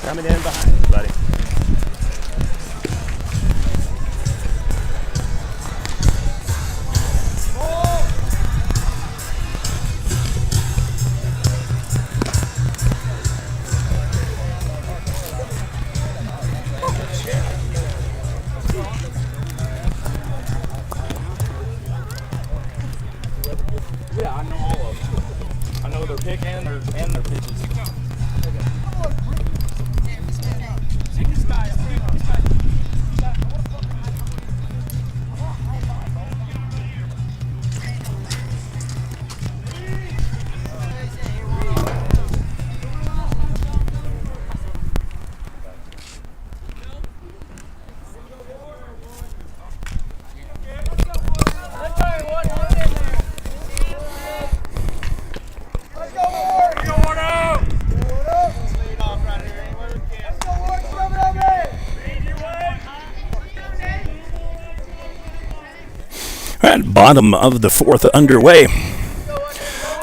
D: Coming in behind you, buddy.
F: Yeah, I know all of them. I know their pick and their pitches.
A: At bottom of the fourth underway.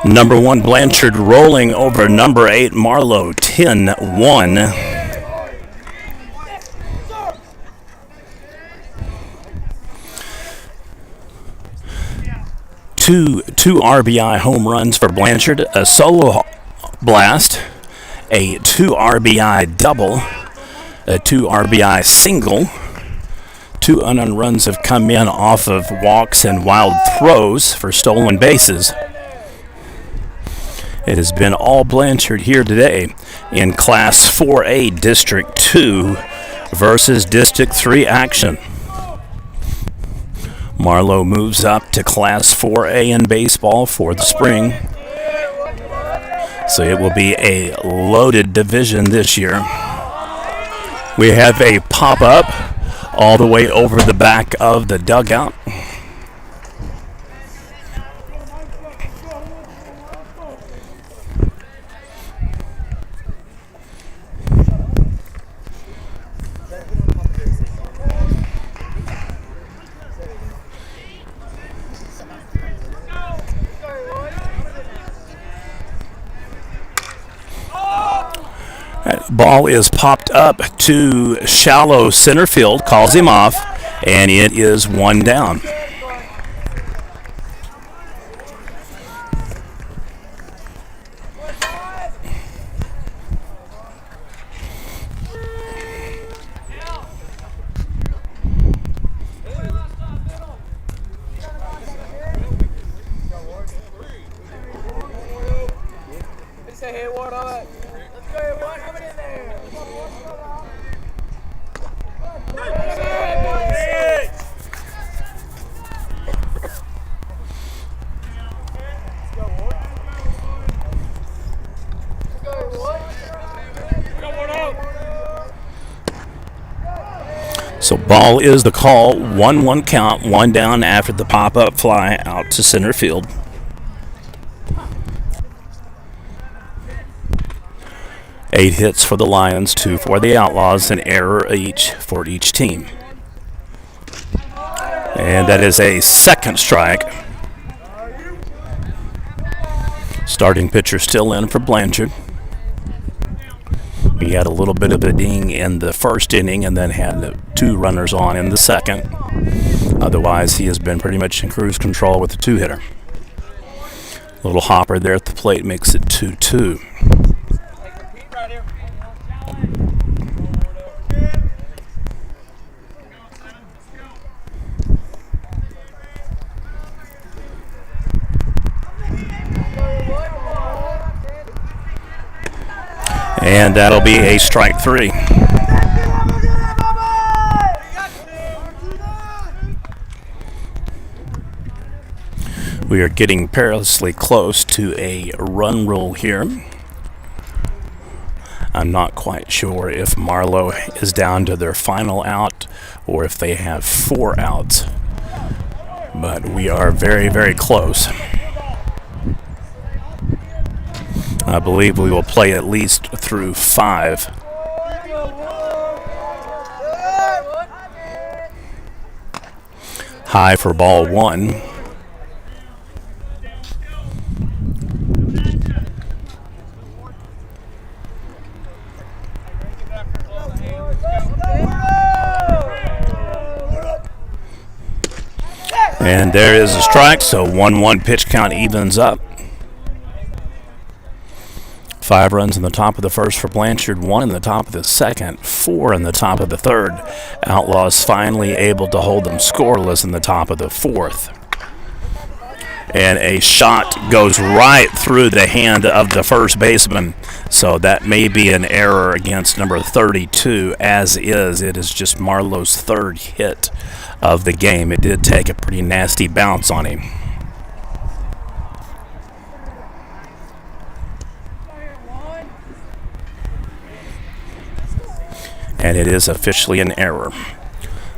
A: Number 1 Blanchard rolling over number 8 Marlow. 10-1. Two RBI home runs for Blanchard, a solo blast, a 2 RBI double, a 2 RBI single. 2 unearned runs have come in off of walks and wild throws for stolen bases. It has been all Blanchard here today in Class 4A District 2 versus District 3 action. Marlow moves up to Class 4A in baseball for the spring. So it will be a loaded division this year. We have a pop-up all the way over the back of the dugout. Ball is popped up to shallow center field, calls him off, and it is one down. So ball is the call. 1-1 count, one down after the pop-up fly out to center field. Eight hits for the Lions, 2 for the Outlaws, an error each for each team. And that is a second strike. Starting pitcher still in for Blanchard. He had a little bit of a ding in the first inning and then had 2 runners on in the second. Otherwise, he has been pretty much in cruise control with the 2-hitter. Little hopper there at the plate makes it 2-2. And that'll be a strike 3. We are getting perilously close to a run rule here. I'm not quite sure if Marlow is down to their final out or if they have 4 outs. But we are very, very close. I believe we will play at least through 5. High for ball 1. And there is a strike, so 1-1 pitch count evens up. 5 runs in the top of the first for Blanchard, 1 in the top of the second, 4 in the top of the third. Outlaws finally able to hold them scoreless in the top of the fourth. And a shot goes right through the hand of the first baseman. So that may be an error against number 32, as is. It is just Marlow's 3rd hit of the game. It did take a pretty nasty bounce on him. And it is officially an error.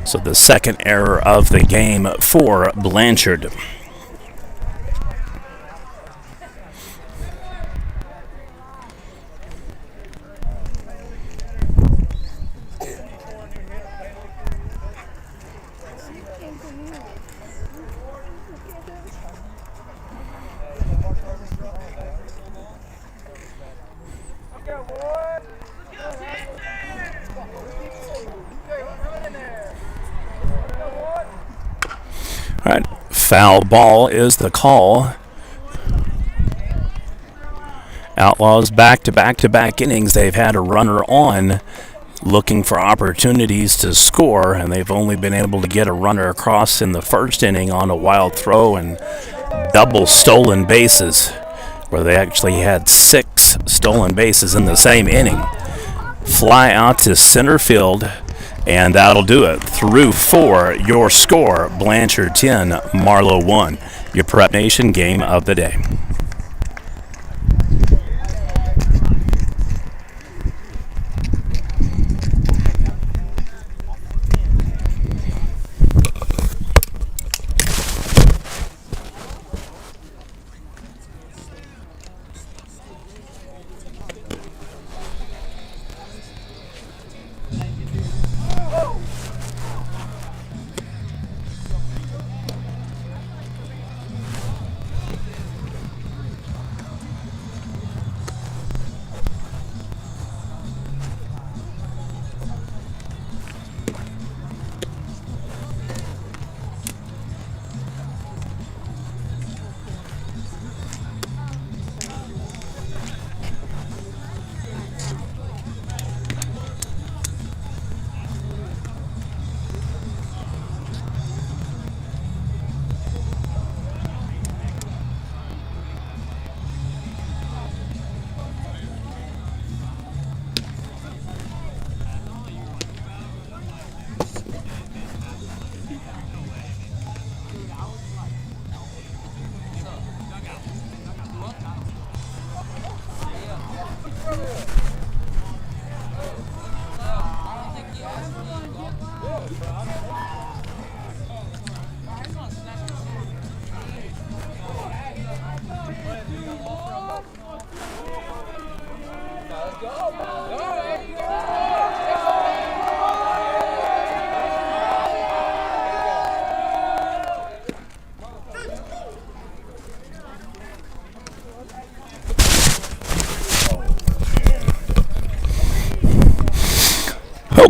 A: So the second error of the game for Blanchard. All right, foul ball is the call. Outlaws back-to-back innings. They've had a runner on looking for opportunities to score, and they've only been able to get a runner across in the first inning on a wild throw and double stolen bases, where they actually had 6 stolen bases in the same inning. Fly out to center field. And that'll do it. Through 4, your score, Blanchard 10, Marlow 1. Your Prep Nation game of the day.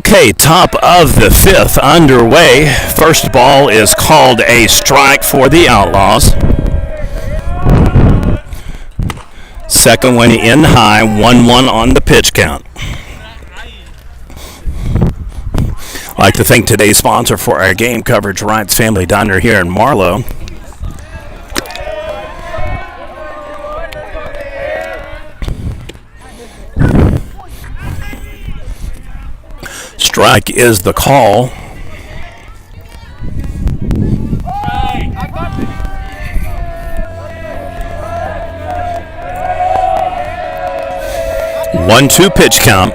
A: Okay, top of the fifth underway. First ball is called a strike for the Outlaws. Second one in high, 1-1 on the pitch count. I'd like to thank today's sponsor for our game coverage, Wright's Family Diner here in Marlow. Strike is the call. One-two pitch count.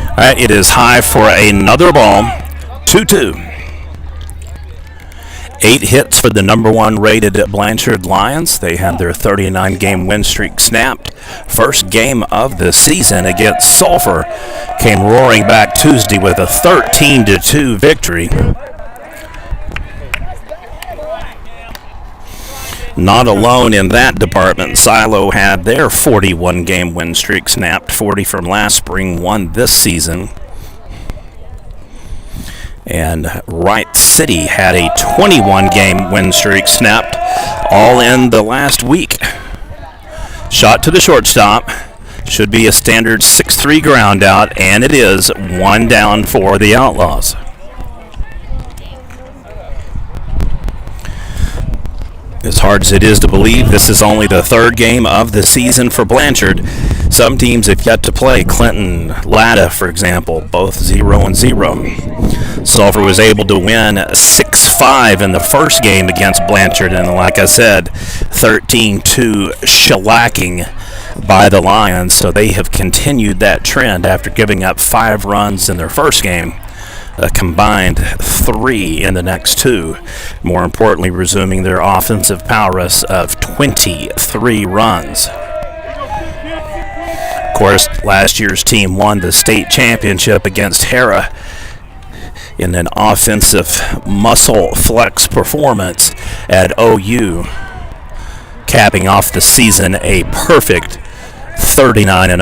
A: All right, it is high for another ball. 2-2. 8 hits for the number 1 rated Blanchard Lions. They had their 39-game win streak snapped. First game of the season against Sulphur came roaring back Tuesday with a 13-2 victory. Not alone in that department, Silo had their 41-game win streak snapped. 40 from last spring, 1 this season. And Wright City had a 21-game win streak snapped, all in the last week. Shot to the shortstop. Should be a standard 6-3 ground out, and it is 1 down for the Outlaws. As hard as it is to believe, this is only the 3rd game of the season for Blanchard. Some teams have yet to play. Clinton, Latta, for example, both 0-0. Sulphur was able to win 6-5 in the first game against Blanchard, and like I said, 13-2 shellacking by the Lions. So they have continued that trend after giving up 5 runs in their first game. A combined 3 in the next 2. More importantly, resuming their offensive prowess of 23 runs. Of course, last year's team won the state championship against Hera in an offensive muscle flex performance at OU, capping off the season a perfect 39-0.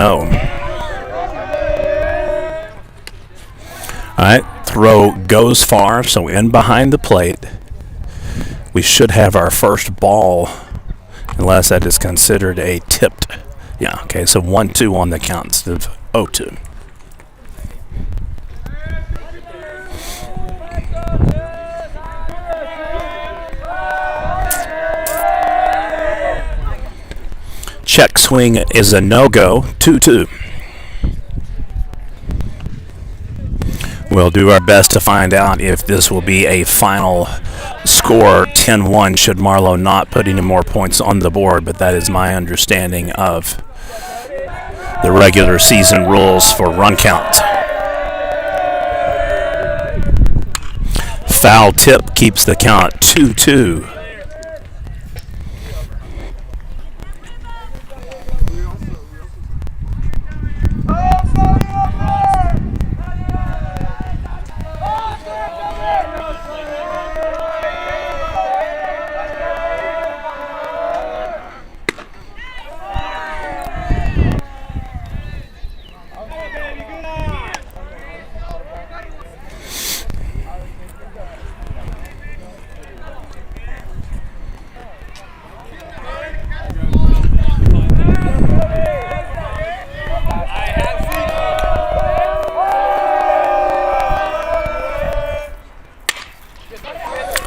A: All right. Throw goes far, so in behind the plate. We should have our first ball, unless that is considered a tipped. Yeah, okay, so 1-2 on the count instead of 0-2. Check swing is a no-go, 2-2. We'll do our best to find out if this will be a final score 10-1 should Marlow not put any more points on the board, but that is my understanding of the regular season rules for run count. Foul tip keeps the count 2-2.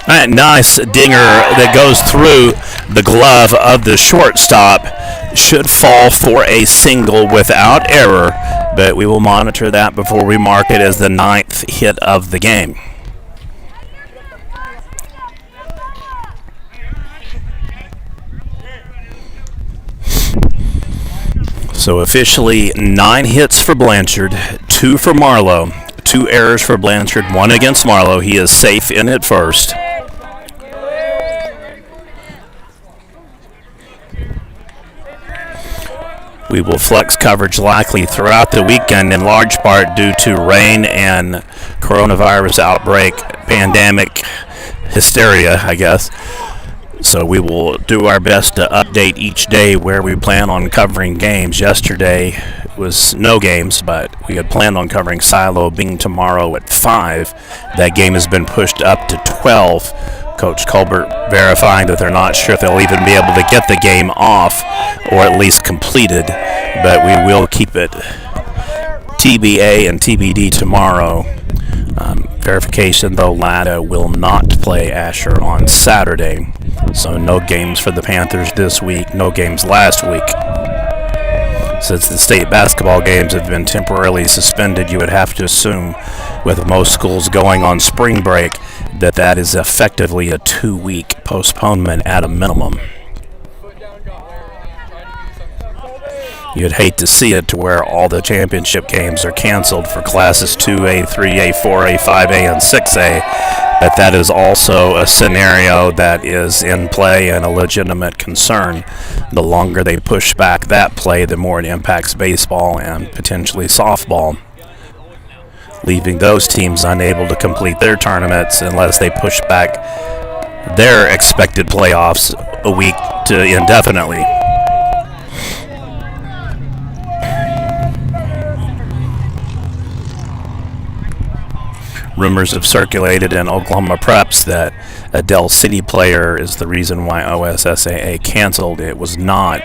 A: That nice dinger that goes through the glove of the shortstop should fall for a single without error, but we will monitor that before we mark it as the 9th hit of the game. So officially 9 hits for Blanchard, 2 for Marlow, 2 errors for Blanchard, 1 against Marlow. He is safe in at first. We will flex coverage likely throughout the weekend, in large part due to rain and coronavirus outbreak, pandemic hysteria, I guess. So we will do our best to update each day where we plan on covering games. Yesterday was no games, but we had planned on covering Silo being tomorrow at 5. That game has been pushed up to 12. Coach Colbert verifying that they're not sure if they'll even be able to get the game off or at least completed, but we will keep it TBA and TBD tomorrow. Verification, though, Latta will not play Asher on Saturday, so no games for the Panthers this week, no games last week. Since the state basketball games have been temporarily suspended, you would have to assume, with most schools going on spring break, that is effectively a 2-week postponement at a minimum. You'd hate to see it to where all the championship games are canceled for classes 2A, 3A, 4A, 5A, and 6A, but that is also a scenario that is in play and a legitimate concern. The longer they push back that play, the more it impacts baseball and potentially softball, leaving those teams unable to complete their tournaments unless they push back their expected playoffs a week to indefinitely. Rumors have circulated in Oklahoma Preps that a Del City player is the reason why OSSAA canceled. It was not.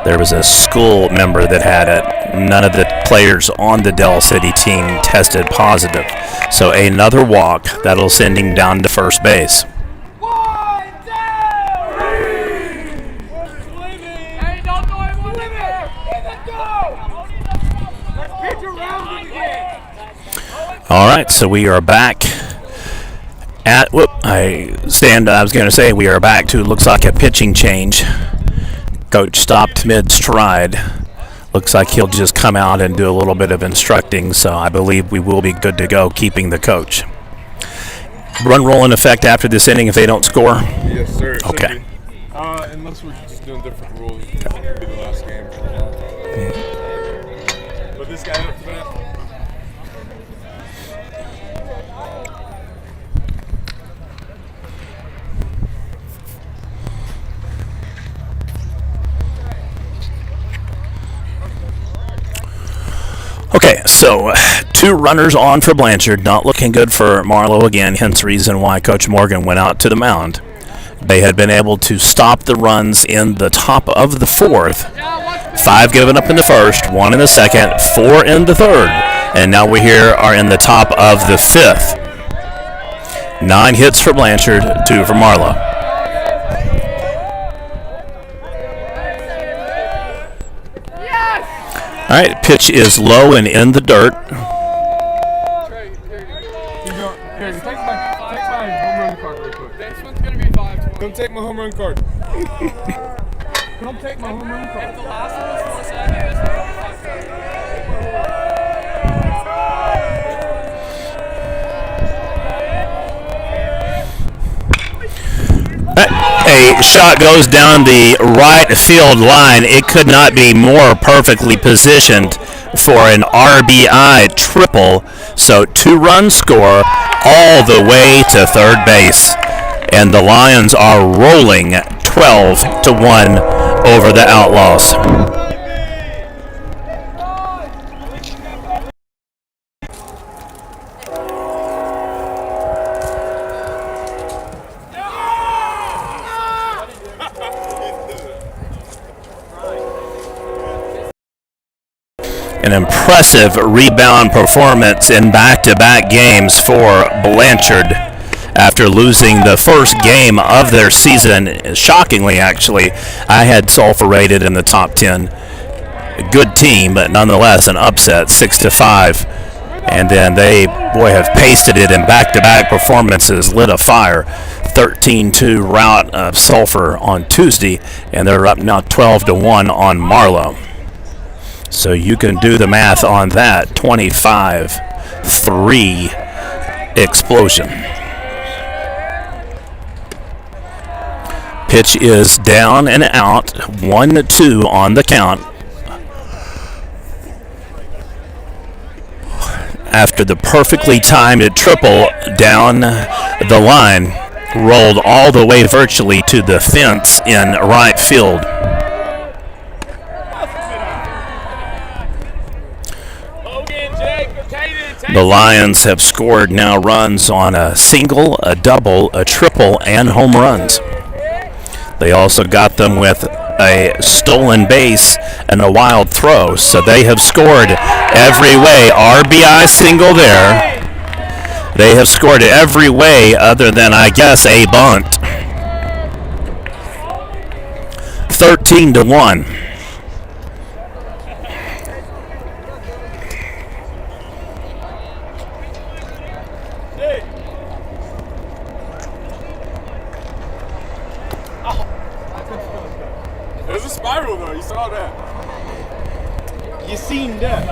A: There was a school member that had it. None of the players on the Del City team tested positive. So another walk, that'll send him down to first base. All right, so we are back at, we are back to, looks like a pitching change. Coach stopped mid-stride. Looks like he'll just come out and do a little bit of instructing, so I believe we will be good to go, keeping the coach. Run roll in effect after this inning if they don't score?
G: Yes, sir.
A: Okay.
G: Unless we're just doing different rules, it'll be the last game. But this guy up to bat.
A: Okay, so 2 runners on for Blanchard. Not looking good for Marlow again, hence the reason why Coach Morgan went out to the mound. They had been able to stop the runs in the top of the 4th. 5 given up in the 1st, 1 in the 2nd, 4 in the 3rd, and now we here are in the top of the 5th. 9 hits for Blanchard, 2 for Marlow. All right, pitch is low and in the dirt.
G: Take my home run card real quick.
E: This one's gonna be 5-20.
G: Come take my home run card.
C: Come take my home run card.
E: If the last one was for second, this one's gonna be 5-20.
A: A shot goes down the right field line. It could not be more perfectly positioned for an RBI triple. So 2-run score all the way to third base. And the Lions are rolling 12-1 over the Outlaws. An impressive rebound performance in back-to-back games for Blanchard after losing the first game of their season. Shockingly, actually, I had Sulphur rated in the top 10. A good team, but nonetheless an upset, 6-5. And then they, have pasted it in back-to-back performances, lit a fire. 13-2 rout of Sulphur on Tuesday, and they're up now 12-1 on Marlow. So you can do the math on that. 25-3 explosion. Pitch is down and out. 1-2 on the count. After the perfectly timed triple down the line, rolled all the way virtually to the fence in right field. The Lions have scored now runs on a single, a double, a triple, and home runs. They also got them with a stolen base and a wild throw, so they have scored every way. RBI single there. They have scored every way other than, I guess, a bunt. 13-1.
G: There's a spiral though, you saw that.
F: You seen that.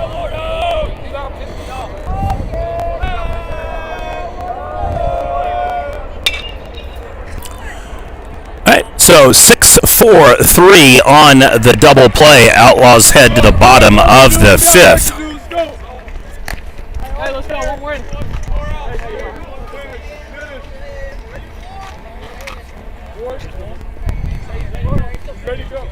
A: So 6-4-3 on the double play. Outlaws head to the bottom of the fifth.
E: Hey, let's go. One win.
G: Ready to go.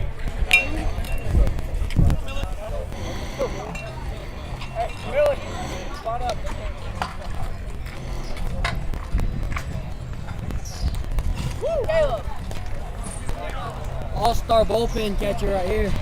C: All-star bullpen catcher right here.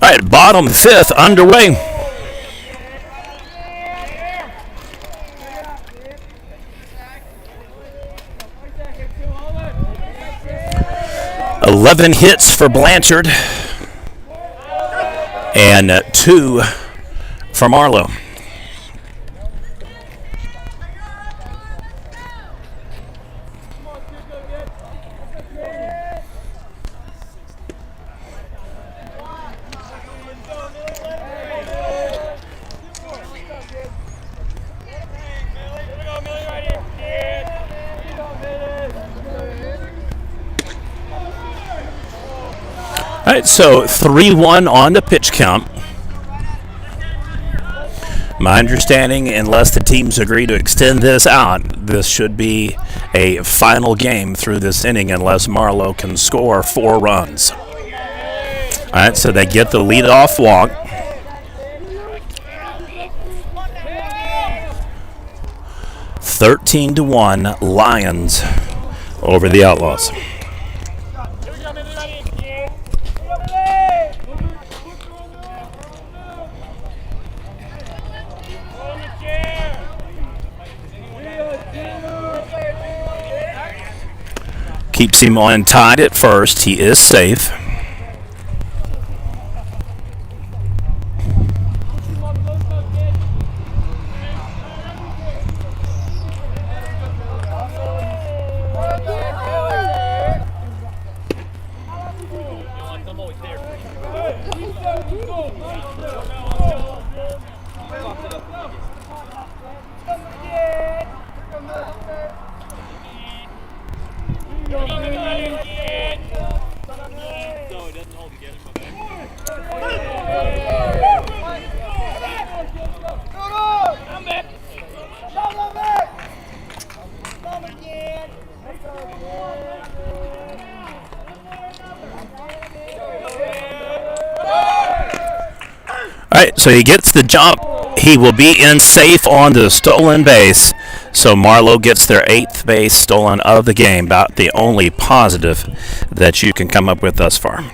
A: All right, bottom fifth underway. "11 hits for Blanchard and 2 for Marlow." All right, so 3-1 on the pitch count. My understanding, unless the teams agree to extend this out, this should be a final game through this inning unless Marlow can score 4 runs. All right, so they get the leadoff walk. "13-1 Lions over the Outlaws." Keeps him on tied at first. He is safe. All right, so he gets the jump. He will be in safe on the stolen base. So Marlow gets their 8th base stolen of the game, about the only positive that you can come up with thus far.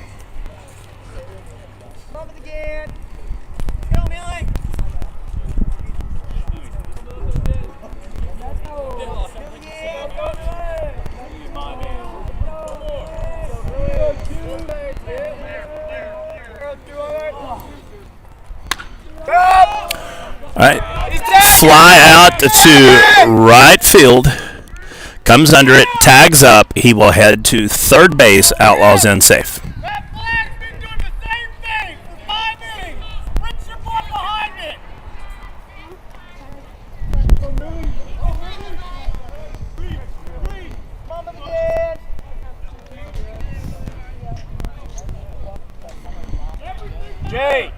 A: All right, fly out to right field, comes under it, tags up. He will head to third base. Outlaws in safe.
D: That flag's been doing the same thing for 5 innings. Put your butt behind it.
F: Jay!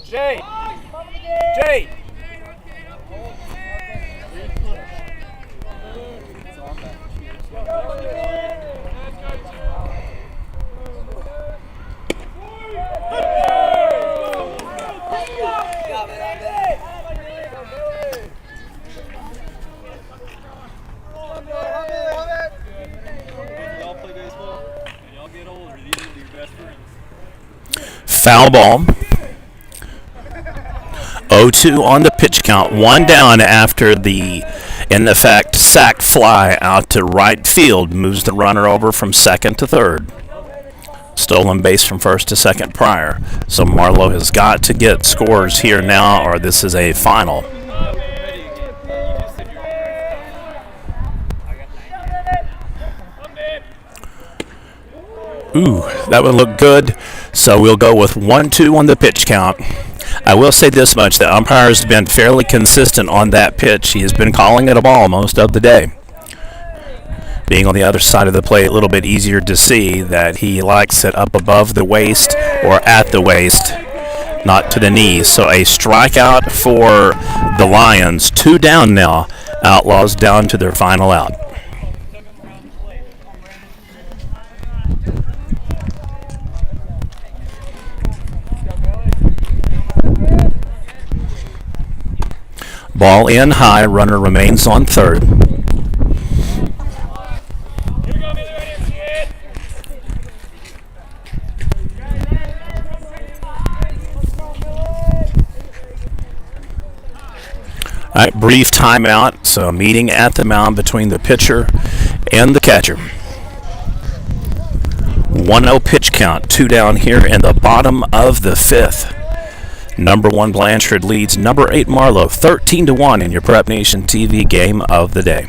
F: Jay! Jay!
A: Foul ball. 0-2 on the pitch count. One down after the, in effect, sac fly out to right field. Moves the runner over from second to third. Stolen base from first to second prior. So Marlow has got to get scores here now, or this is a final. Ooh, that would look good. So we'll go with 1-2 on the pitch count. I will say this much, the umpire has been fairly consistent on that pitch. He has been calling it a ball most of the day. Being on the other side of the plate, a little bit easier to see that he likes it up above the waist or at the waist, not to the knees. So a strikeout for the Lions. 2 down now. Outlaws down to their final out. Ball in high, runner remains on third. All right, brief timeout. So a meeting at the mound between the pitcher and the catcher. 1-0 pitch count, 2 down here in the bottom of the 5th. Number 1 Blanchard leads number 8 Marlow 13-1 in your Prep Nation TV game of the day.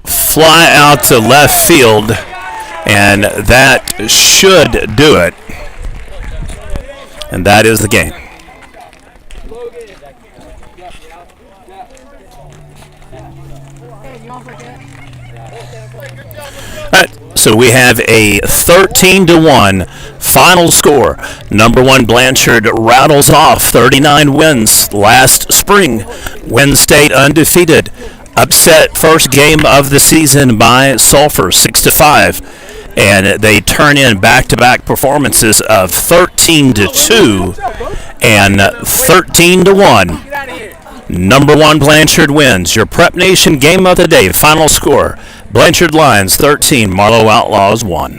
A: Fly out to left field, and that should do it. And that is the game. All right, so we have a 13-1 final score. Number 1 Blanchard rattles off 39 wins last spring. Win state undefeated. upset first game of the season by Sulphur, 6-5, and they turn in back-to-back performances of 13-2 and 13-1. Number 1 Blanchard wins. Your Prep Nation game of the day. Final score: Blanchard Lions 13, Marlow Outlaws 1.